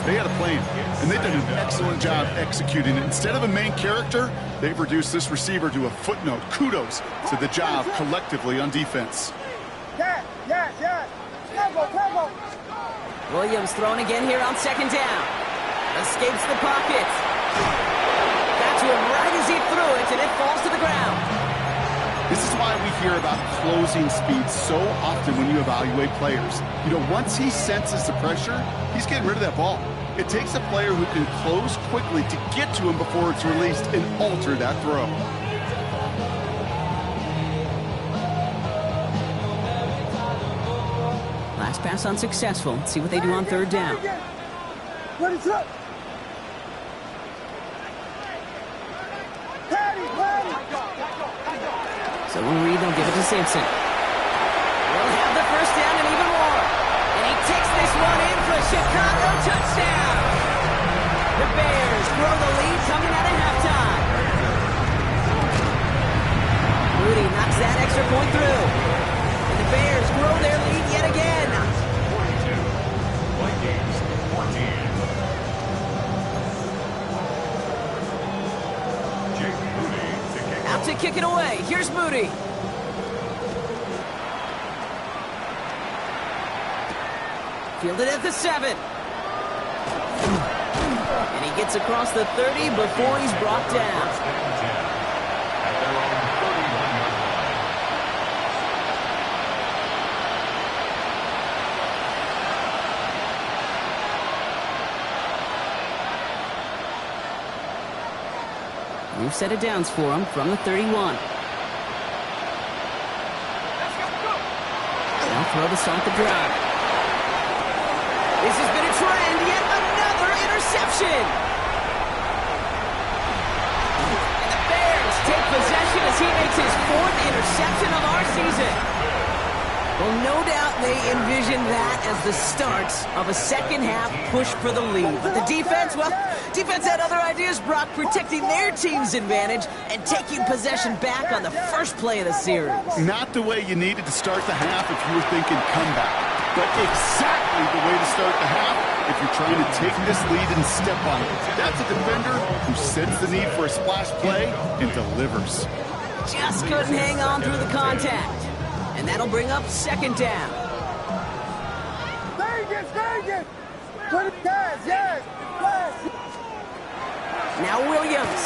they had a plan. And they've done an excellent job executing it. Instead of a main character, they've reduced this receiver to a footnote. Kudos to the job collectively on defense. Yes, yes, yes. Tempo, tempo. Williams throwing again here on second down. Escapes the pocket. Got to him right as he threw it, and it falls to the ground. This is why we hear about closing speed so often when you evaluate players. You know, once he senses the pressure, he's getting rid of that ball. It takes a player who can close quickly to get to him before it's released and alter that throw. Last pass unsuccessful. Let's see what they do on third down. So when Reed, they'll give it to Simpson. We'll have the first down and even more. And he takes this one in for a Chicago touchdown. The Bears grow the lead coming out of halftime. Moody knocks that extra point through. And the Bears grow their lead yet again. 42. Vikings 14. Jake Moody to kick Out to kick it away. Here's Moody. Fielded at the 7. And he gets across the 30 before he's brought down. First and 10. At their own 31-yard line. New set of downs for him from the 31. Now throw to start the drive. This has been a trend, yet another interception. And the Bears take possession as he makes his 4th interception of our season. Well, no doubt they envisioned that as the start of a second-half push for the lead. But the defense, well, defense had other ideas, Brock, protecting their team's advantage and taking possession back on the first play of the series. Not the way you needed to start the half if you were thinking comeback, but exactly the way to start the half if you're trying to take this lead and step on it. That's a defender who senses the need for a splash play and delivers. Just couldn't hang on through the contact. And that'll bring up second down. Vegas! Put it down, yes! Now Williams.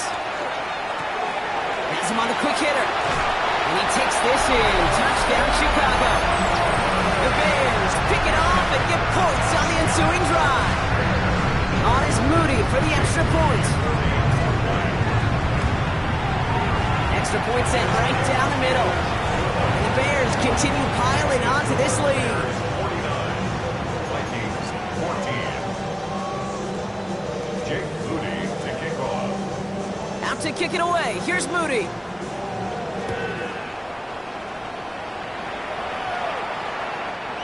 Has him on the quick hitter. And he takes this in. Touchdown, Chicago. The Bears pick it off and get points on the ensuing drive. On is Moody for the extra point. Extra point sent right down the middle. And the Bears continue piling on to this lead. 49. Vikings 14. Jake Moody to kick off. Out to kick it away. Here's Moody.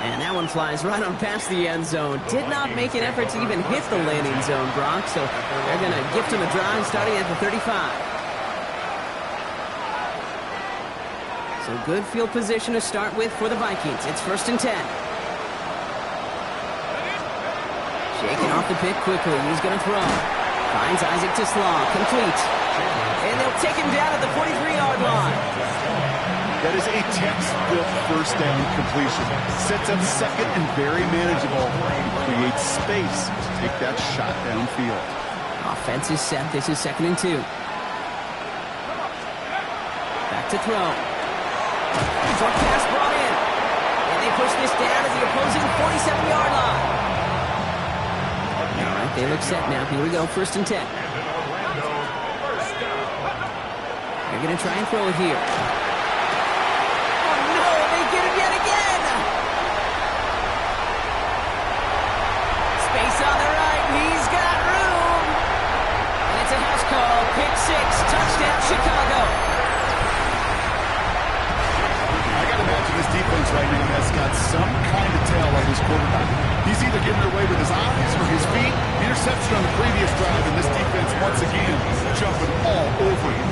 And that one flies right on past the end zone. Did not make an effort to even hit the landing zone, Brock. So they're going to gift him a drive starting at the 35. So good field position to start with for the Vikings. It's 1st and 10. Shaking off the pick quickly. He's going to throw. Finds Isaac Tislaw. Complete. And they'll take him down at the 43-yard line. That is a text-built first down completion. Sets up second and very manageable. Creates space to take that shot downfield. Offense is set. This is 2nd and 2. Back to throw. Short pass brought in. And they push this down at the opposing 47-yard line. All right, they look set now. Here we go, 1st and 10. They're going to try and throw it here. Oh, no, they get it yet again. Space on the right. He's got room. And it's a house call. Pick 6. Touchdown, Chicago. Imagine this defense right now has got some kind of tail on his quarterback. He's either getting their way with his eyes or his feet. Interception on the previous drive, and this defense once again jumping all over him.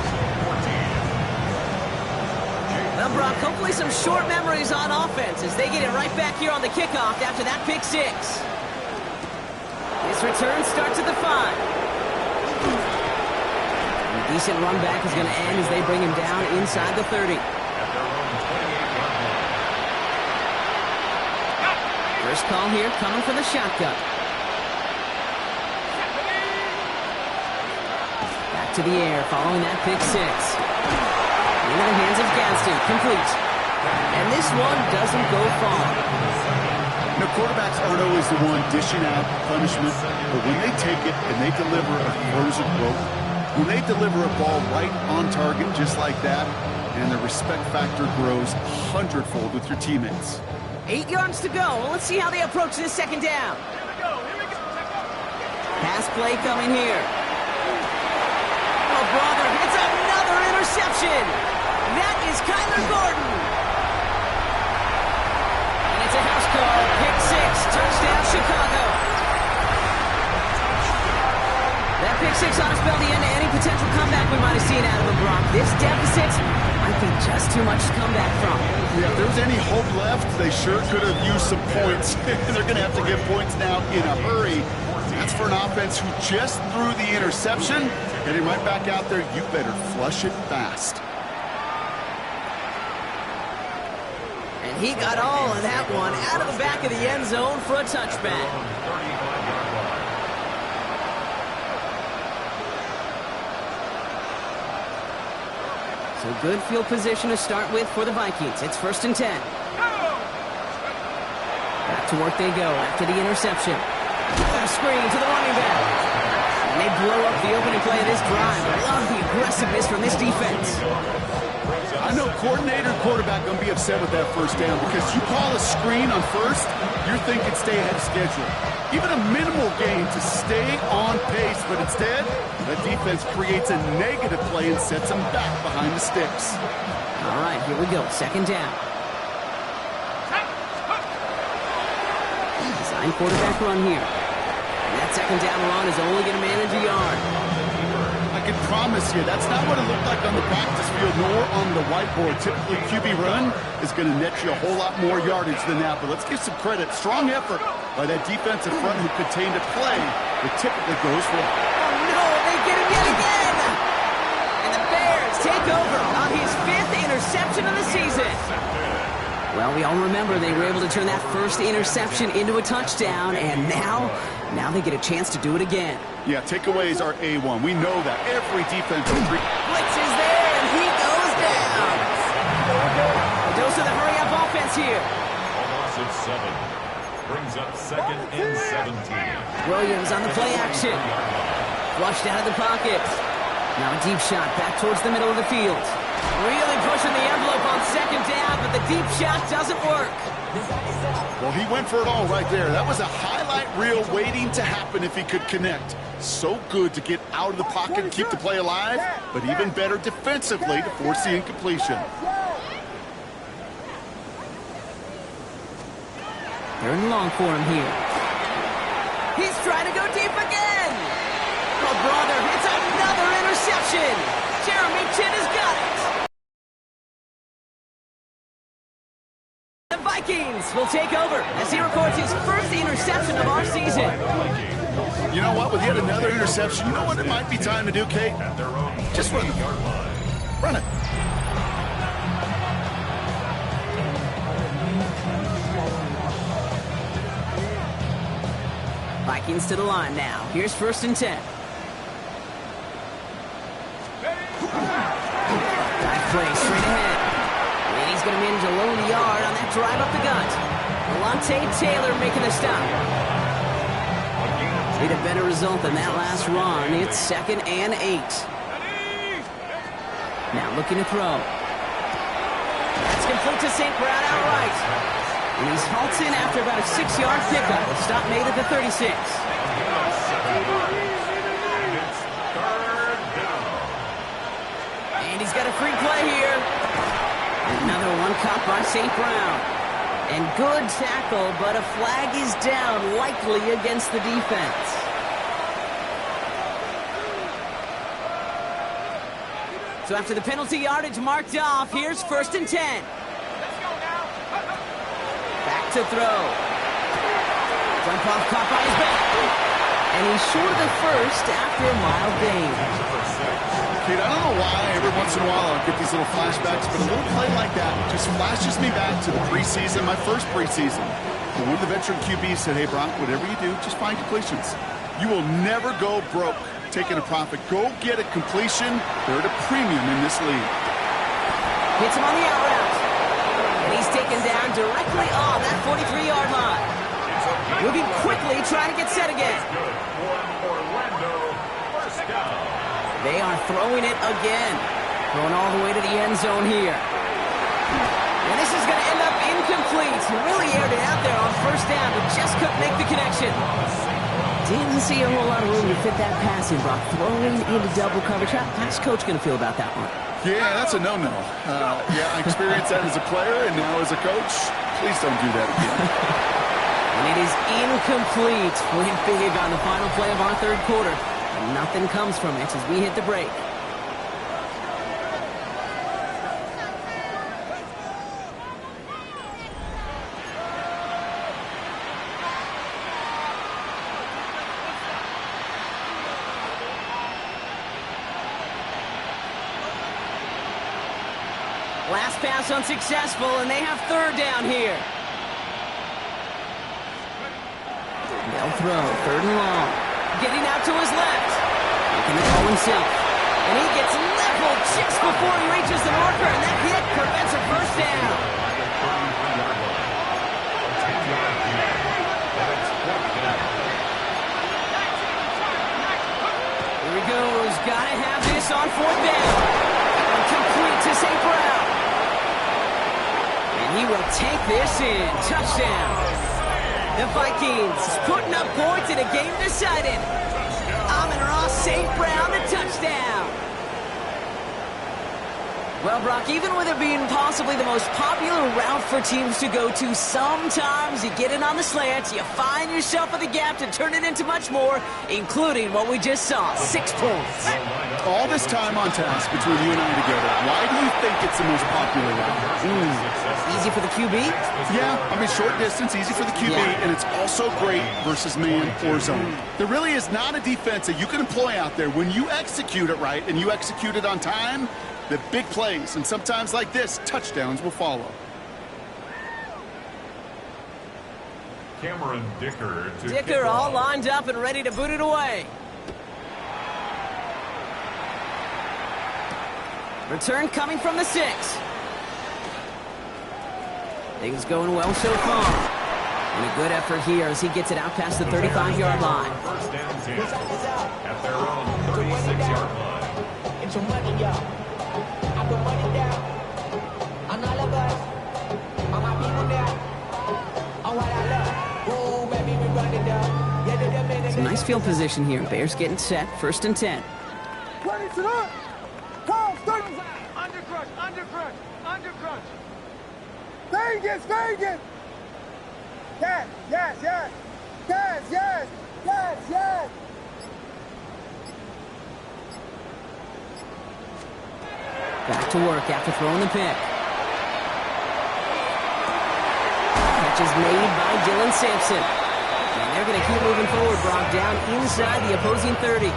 Well, Brock, hopefully some short memories on offense as they get it right back here on the kickoff after that pick 6. This return starts at the 5. And a decent run back is going to end as they bring him down inside the 30. First call here coming from the shotgun. Back to the air following that pick six. Into the hands of Gadsden, complete. And this one doesn't go far. Now, quarterbacks aren't always the one dishing out punishment, but when they take it and they deliver a frozen rope, when they deliver a ball right on target just like that, and the respect factor grows 100-fold with your teammates. 8 yards to go. Well, let's see how they approach this second down. Pass play coming here. Oh, brother, it's another interception. That is Kyler Gordon. And it's a house call. Pick six. Touchdown, Chicago. That pick six ought to spell the end to any potential comeback we might have seen out of the Brock. This deficit might be just too much to come back from. Yeah, if there was any hope left, they sure could have used some points. They're going to have to get points now in a hurry. That's for an offense who just threw the interception. Getting right back out there, you better flush it fast. And he got all of that one out of the back of the end zone for a touchback. So good field position to start with for the Vikings. It's 1st and 10. Back to work they go after the interception. A screen to the running back. And they blow up the opening play of this drive. I love the aggressiveness from this defense. I know coordinator and quarterback going to be upset with that first down because you call a screen on first, you're thinking stay ahead of schedule. Even a minimal gain to stay on pace, but instead, the defense creates a negative play and sets them back behind the sticks. All right, here we go. Second down. Design quarterback run here. And that second down run is only going to manage a yard. I can promise you, that's not what it looked like on the practice field nor on the whiteboard. Typically, QB run is going to net you a whole lot more yardage than that. But let's give some credit. Strong effort by that defensive front who contained a play that typically goes wrong. Oh, no, they get him yet again. And the Bears take over on his 5th interception of the season. Well, we all remember they were able to turn that first interception into a touchdown, and now they get a chance to do it again. Yeah, takeaways are A1. We know that. Every defense... Blitz is there, and he goes down. A dose of the hurry-up offense here. Loss of 7. Brings up 2nd and 17. Williams on the play action. Flushed out of the pocket. Now a deep shot back towards the middle of the field. Really pushing the envelope on second down, but the deep shot doesn't work. Well, he went for it all right there. That was a highlight reel waiting to happen if he could connect. So good to get out of the pocket and keep the play alive, but even better defensively to force the incompletion. Third and long for him here. He's trying to go deep again. Oh, brother, it's another interception. Jeremy Chinn has got it. The Vikings will take over as he records his first interception of our season. You know what? With yet another interception, you know what it might be time to do, Kate? Just run it. Run it. Vikings to the line now. Here's 1st and 10. Dive play straight ahead. And he's going to manage a lone yard on that drive up the gut. Alontae Taylor making the stop. Need a better result than that last run. It's 2nd and 8. Now looking to throw. That's complete to St. Brown outright. And he's halts in after about a 6-yard pickup. A stop made at the 36. And he's got a free play here. Another one caught by St. Brown. And good tackle, but a flag is down, likely against the defense. So after the penalty yardage marked off, here's 1st and 10. Back to throw. Jump off, caught by his back. And he's short of the first after a mild gain. Kate, I don't know why every once in a while I'll get these little flashbacks, but a little play like that just flashes me back to the preseason, my first preseason. But one of the veteran QBs said, hey, Brock, whatever you do, just find completions. You will never go broke taking a profit. Go get a completion. They're at a premium in this league. Hits him on the out route. And he's taken down directly on that 43-yard line. Moving quickly, trying to get set again. They are throwing it again. Going all the way to the end zone here. And this is going to end up incomplete. He really aired it out there on first down, but just couldn't make the connection. Didn't see a whole lot of room to fit that pass in, Brock. Throwing into double coverage. How's Coach going to feel about that one? Yeah, that's a no-no. Yeah, I experienced that as a player and now as a coach. Please don't do that again. And it is incomplete. Went big on the final play of our third quarter. And nothing comes from it as we hit the break. Last pass unsuccessful, and they have third down here. They'll throw, third and long. Getting out to his left. Making the call himself. And he gets leveled just before he reaches the marker, and that hit prevents a first down. Here he goes. Gotta have this on fourth down. Complete to St. Brown. And he will take this in. Touchdown. The Vikings putting up points in a game decided. Amon-Ra St. Brown, the touchdown. Well, Brock, even with it being possibly the most popular route for teams to go to, sometimes you get it on the slant, you find yourself in the gap to turn it into much more, including what we just saw, 6 points. All this time on task between you and I together, why do you think it's the most popular route? Easy for the QB? Yeah, I mean, short distance, easy for the QB, and it's also great versus man or zone. There really is not a defense that you can employ out there when you execute it right and you execute it on time, the big plays, and sometimes like this, touchdowns will follow. Cameron Dicker to Dicker all lined up and ready to boot it away. Return coming from the 6. Things going well so far. And a good effort here as he gets it out past the 35-yard line. First down 10 at their own 36-yard line. Get your money, y'all. I put money down on all of us, on my people there, on what I love. Ooh, baby, we run it down. It's a nice field position here. Bears getting set, 1st and 10. 20 to the call, 30. Under crunch. Vegas. Yes. Back to work after throwing the pick. Catch is made by Dylan Sampson. And they're going to keep moving forward, Brock, down inside the opposing 30.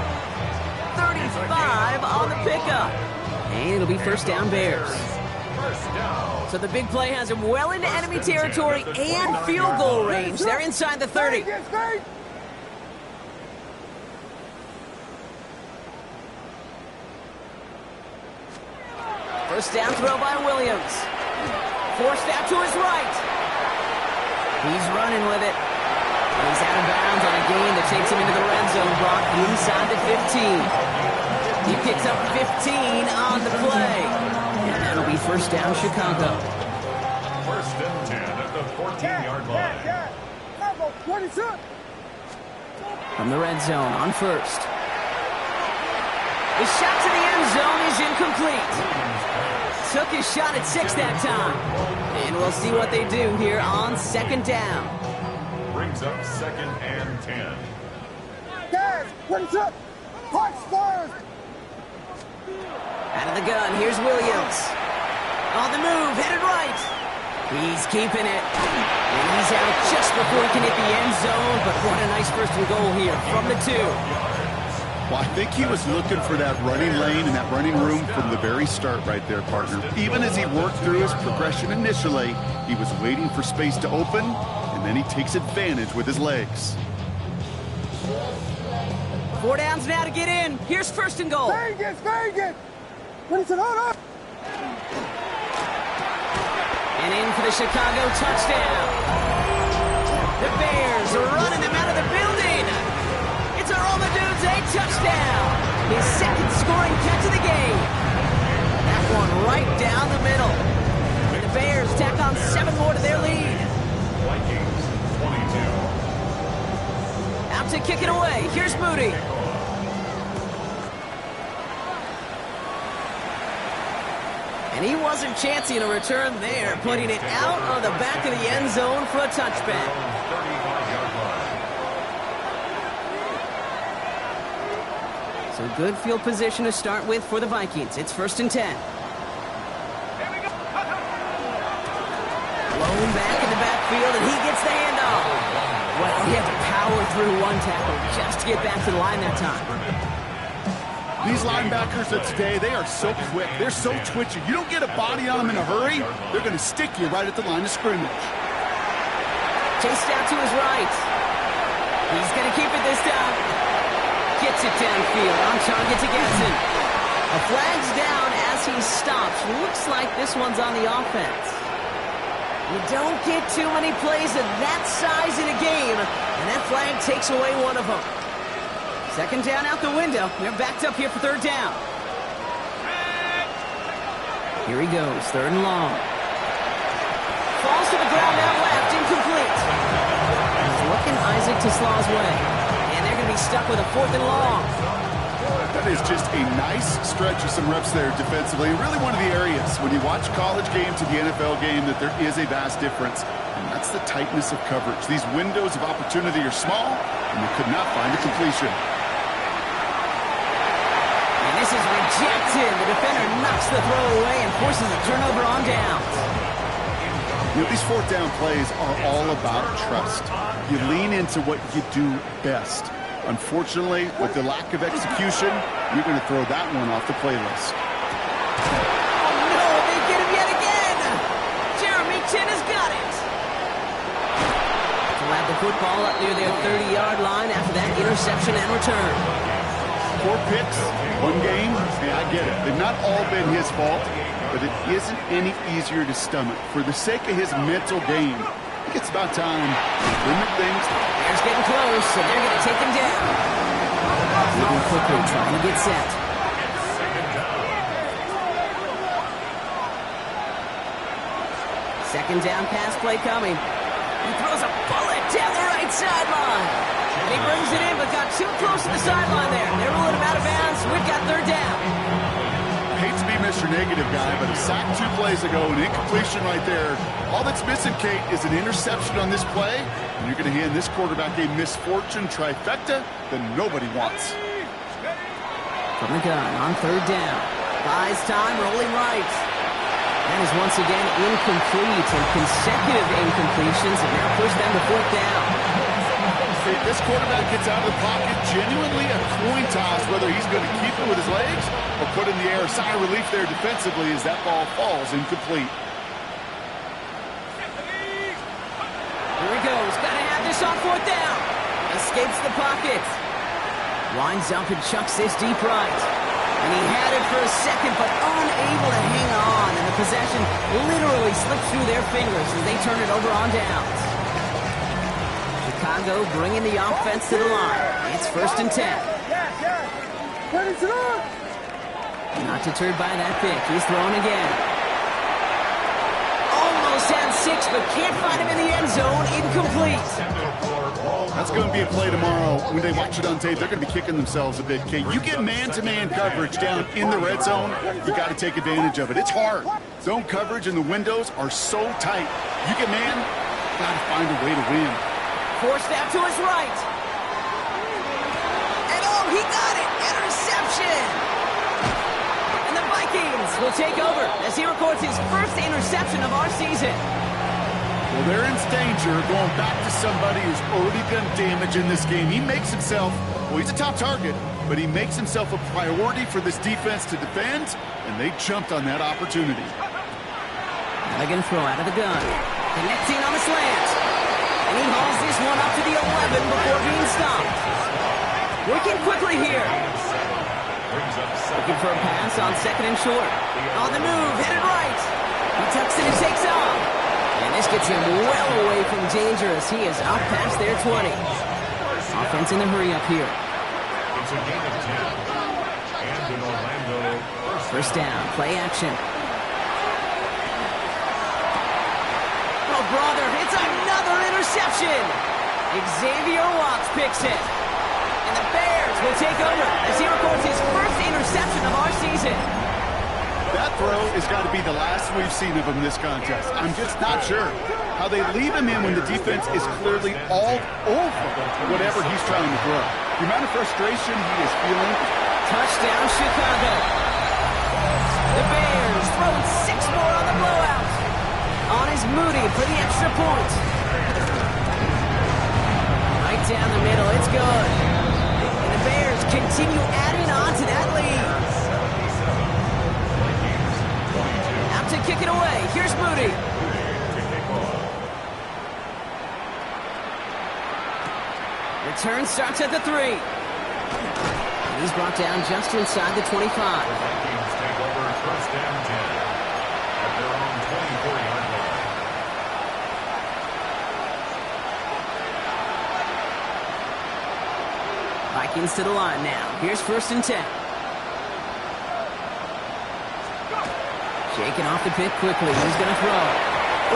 35 on the pickup. And it'll be first down Bears. So the big play has him well into enemy territory and field goal range. They're inside the 30. First down throw by Williams. Forced out to his right. He's running with it. He's out of bounds on a gain that takes him into the red zone, Brock, inside the 15. He picks up 15 on the play. And that'll be first down Chicago. First and 10 at the 14-yard line. From the red zone on first. The shot to the end zone is incomplete. Took his shot at 6 that time. And we'll see what they do here on second down. Brings up 2nd and 10. Guys, what's up? Punch first. Out of the gun, here's Williams. On the move, headed right. He's keeping it. And he's out just before he can hit the end zone. But what a nice first and goal here from the 2. Well, I think he was looking for that running lane and that running room from the very start right there, partner. Even as he worked through his progression initially, he was waiting for space to open, and and then he takes advantage with his legs. 4 downs now to get in. Here's first and goal. Vegas, Vegas! What is it on? And in for the Chicago touchdown. The Bears are running them out of the building. It's our Roma Dudes a touchdown. His second scoring catch of the game. That one right down the middle. And the Bears tack on 7 more to their lead. Vikings 22. Out to kick it away. Here's Moody. And he wasn't chancing a return there, putting it out of the back of the end zone for a touchback. 35-yard line. So good field position to start with for the Vikings. It's first and 10. Blown back in the backfield, and he gets the handoff. Well, he had to power through one tackle just to get back to the line that time. These linebackers of today, they are so quick. They're so twitchy. You don't get a body on them in a hurry, they're going to stick you right at the line of scrimmage. Chased out to his right. He's going to keep it this time. Gets it downfield. On target to Getson. A flag's down as he stops. Looks like this one's on the offense. You don't get too many plays of that size in a game, and that flag takes away one of them. Second down out the window. They're backed up here for third down. Here he goes, third and long. Falls to the ground out left, incomplete. He's looking Isaac TeSlaa's way. And they're going to be stuck with a fourth and long. That is just a nice stretch of some reps there defensively. Really one of the areas when you watch college game to the NFL game that there is a vast difference. And that's the tightness of coverage. These windows of opportunity are small, and they could not find a completion. And this is rejected. The defender knocks the throw away and forces a turnover on downs. You know, these fourth down plays are all about trust. You lean into what you do best. Unfortunately, with the lack of execution, you're going to throw that one off the playlist. Oh, no, they get him yet again. Jeremy Chinn has got it. To have the football up near their 30-yard line after that interception and return. 4 picks, 1 game. Hey, I get it. They've not all been his fault, but it isn't any easier to stomach. For the sake of his mental game, I think it's about time to limit things. Bears getting close, so they're going to take him down. Moving quickly, trying to get set. Second down pass play coming. He throws a bullet down the right sideline. And he brings it in, but got too close to the sideline there. They're ruling him out of bounds. We've got third down. I hate to be Mr. Negative guy, but a sack 2 plays ago, an incompletion right there. All that's missing, Kate, is an interception on this play, and you're going to hand this quarterback a misfortune trifecta that nobody wants. From the gun on third down. Buys time, rolling right. That is once again incomplete, and consecutive incompletions have now pushed them to fourth down. This quarterback gets out of the pocket, genuinely a coin toss, whether he's going to keep it with his legs or put in the air. A sigh of relief there defensively as that ball falls incomplete. Here he goes. Got to have this on fourth down. Escapes the pocket. Winds up and chucks this deep right. And he had it for a second, but unable to hang on. And the possession literally slipped through their fingers as they turn it over on downs. Chicago bringing the offense to the line. It's first and 10. Not deterred by that pick. He's throwing again. Almost had 6, but can't find him in the end zone. Incomplete. That's going to be a play tomorrow. When they watch it on tape, they're going to be kicking themselves a bit. Kate, you get man-to-man coverage down in the red zone, you got to take advantage of it. It's hard. Zone coverage and the windows are so tight. You get man, got to find a way to win. Forced out to his right. And oh, he got it! Interception! And the Vikings will take over as he records his first interception of our season. Well, they're in danger going back to somebody who's already done damage in this game. He makes himself, well, he's a top target, but he makes himself a priority for this defense to defend, and they jumped on that opportunity. Mulligan throw out of the gun. Connecting on the slant. And he hauls this one up to the 11 before being stopped. Working quickly here. Looking for a pass on second and short. On the move, hit it right. He tucks it and takes off. And this gets him well away from danger as he is up past their 20. Offense in the hurry up here. It's a game of 10. And in Orlando, First down, play action. Oh, brother, it's another interception. Xavier Watts picks it. And the Bears will take over as he records his first interception of our season. That throw has got to be the last we've seen of him this contest. I'm just not sure how they leave him in when the defense is clearly all over whatever he's trying to throw. The amount of frustration he is feeling. Touchdown, Chicago. The Bears throwing 6 more on the blowout. On is Moody for the extra point. Right down the middle, it's good. And the Bears continue adding on to that lead. Out to kick it away. Here's Moody. Return starts at the 3. He's brought down just inside the 25. Vikings take over first down 10 at their own 24-yard line. Vikings to the line now. Here's first and 10. Shaking off the pick quickly. He's going to throw.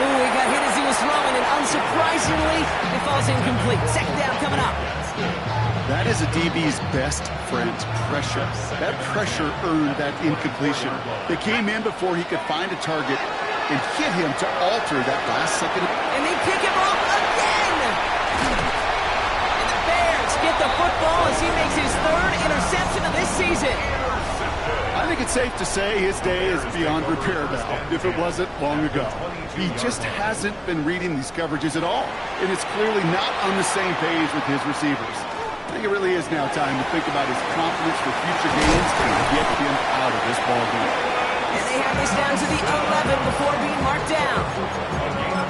Ooh, he got hit as he was throwing, and unsurprisingly, it falls incomplete. Second down coming up. That is a DB's best friend, pressure. That pressure earned that incompletion. They came in before he could find a target and hit him to alter that last second. And they pick him off again! And the Bears get the football as he makes his third interception of this season. I think it's safe to say his day is beyond repair now, if it wasn't long ago. He just hasn't been reading these coverages at all, and it's clearly not on the same page with his receivers. I think it really is now time to think about his confidence for future games and get him out of this ballgame. And they have this down to the 11 before being marked down.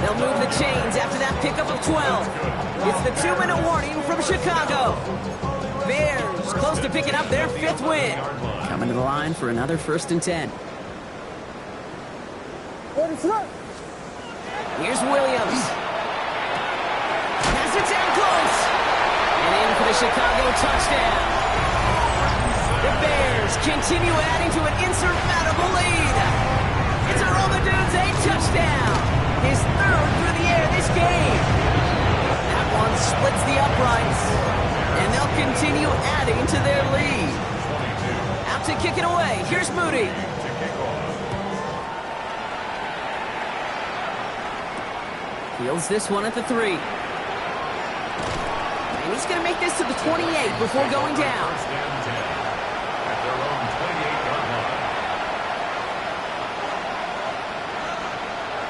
They'll move the chains after that pickup of 12. It's the 2-minute warning from Chicago. Bears close to picking up their 5th win. Coming to the line for another first and 10. Here's Williams. Pass it down close. And in for the Chicago touchdown. The Bears continue adding to an insurmountable lead. It's a Romadudes 8 touchdown. His 3rd through the air this game. That one splits the uprights. And they'll continue adding to their lead. Out to kick it away. Here's Moody. Fields this one at the 3. And he's going to make this to the 28 before going down. First down 10 at their own 28-yard line.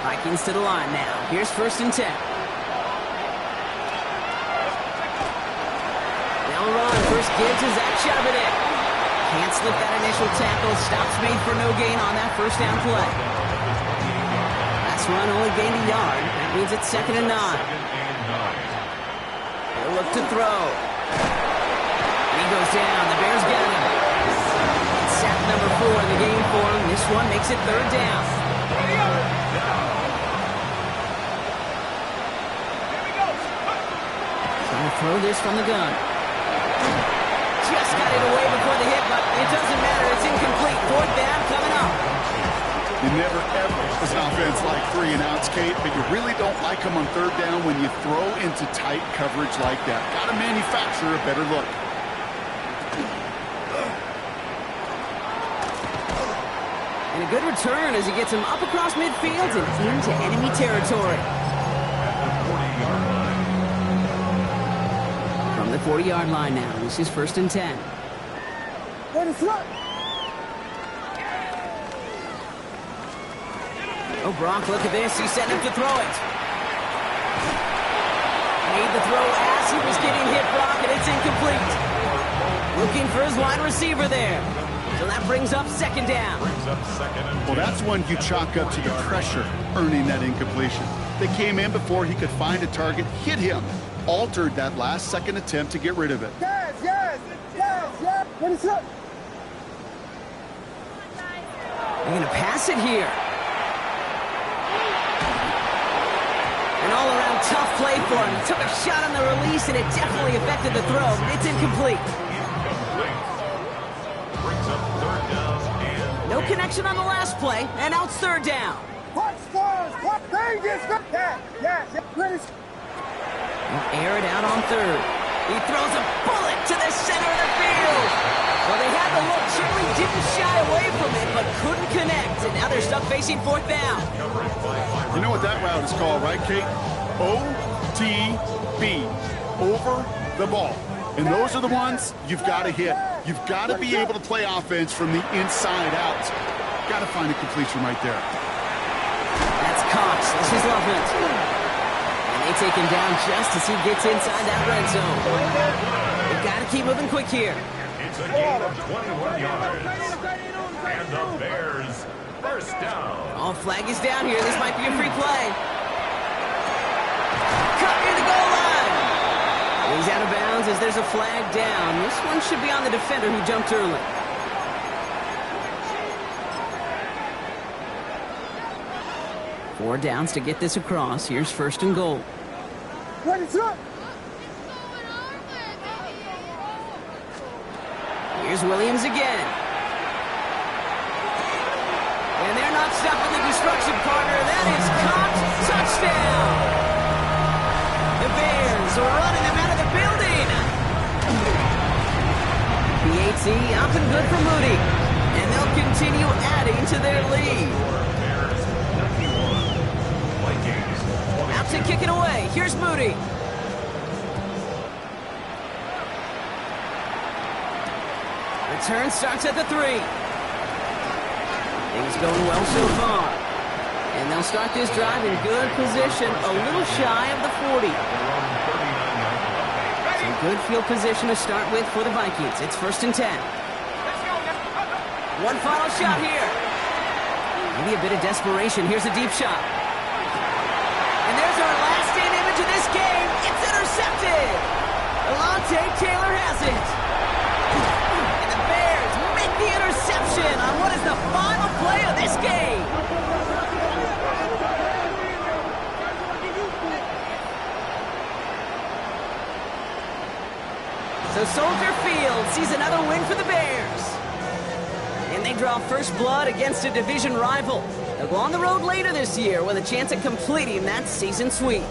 Vikings to the line now. Here's first and 10. Now run. First give to Zach Charbonnet. Can't slip that initial tackle. Stops made for no gain on that first down play. Last run only gained a yard. That means it's 2nd and 9. They'll look to throw. And he goes down. The Bears get him. It's sack number 4 in the game for him. This one makes it 3rd down. Trying to throw this from the gun. Just got it away before the hit, but it doesn't matter. It's incomplete. 4th down coming up. You never, ever as an offense like 3 and outs, Kate, but you really don't like them on 3rd down when you throw into tight coverage like that. Got to manufacture a better look. And a good return as he gets him up across midfield and into enemy territory. From the 40-yard line now, this is first and 10. Oh, Brock, look at this. He's setting up to throw it. Made the throw as he was getting hit, Brock, and it's incomplete. Looking for his wide receiver there. So that brings up 2nd down. Well, that's one you chalk up to the pressure earning that incompletion. They came in before he could find a target, hit him, altered that last-second attempt to get rid of it. Yes, yes, yes, yes. What is up? They're going to pass it here. An all-around tough play for him. He took a shot on the release, and it definitely affected the throw. It's incomplete. Brings up third down and No connection on the last play, and now it's third down. Watch stars. What Vegas? Yes, yes, yes. What is He'll air it out on third. He throws a bullet to the center of the field. Well, they had the look, certainly didn't shy away from it, but couldn't connect, and now they're stuck facing fourth down. You know what that route is called, right, Kate? OTB, over the ball. And those are the ones you've got to hit. You've got to be able to play offense from the inside out. Got to find a completion right there. That's Cox. This is Loveland. And they take him down just as he gets inside that red zone. They've got to keep moving quick here. it's a gain of 21 yards. And the Bears first down. Oh, flag is down here. This might be a free play. Cut near the goal line. He's out of bounds as there's a flag down. This one should be on the defender who jumped early. Four downs to get this across. Here's first and goal. what is up? Here's Williams again. And they're not stopping the destruction, partner. That is caught. Touchdown. The Bears are running them out of the building. PAT up and good for Moody. And they'll continue adding to their lead. Bears 91. Vikings 20. Out to kick it away. Here's Moody. Return starts at the 3. Things going well so far. And they'll start this drive in good position, a little shy of the 40. Some good field position to start with for the Vikings. It's first and 10. One final shot here. Maybe a bit of desperation. Here's a deep shot. And there's our last-stand image of this game. It's intercepted. Alontae Taylor has it. And the Bears make the interception on what is the final play of this game. So Soldier Field sees another win for the Bears. And they draw first blood against a division rival. They'll go on the road later this year with a chance at completing that season sweep.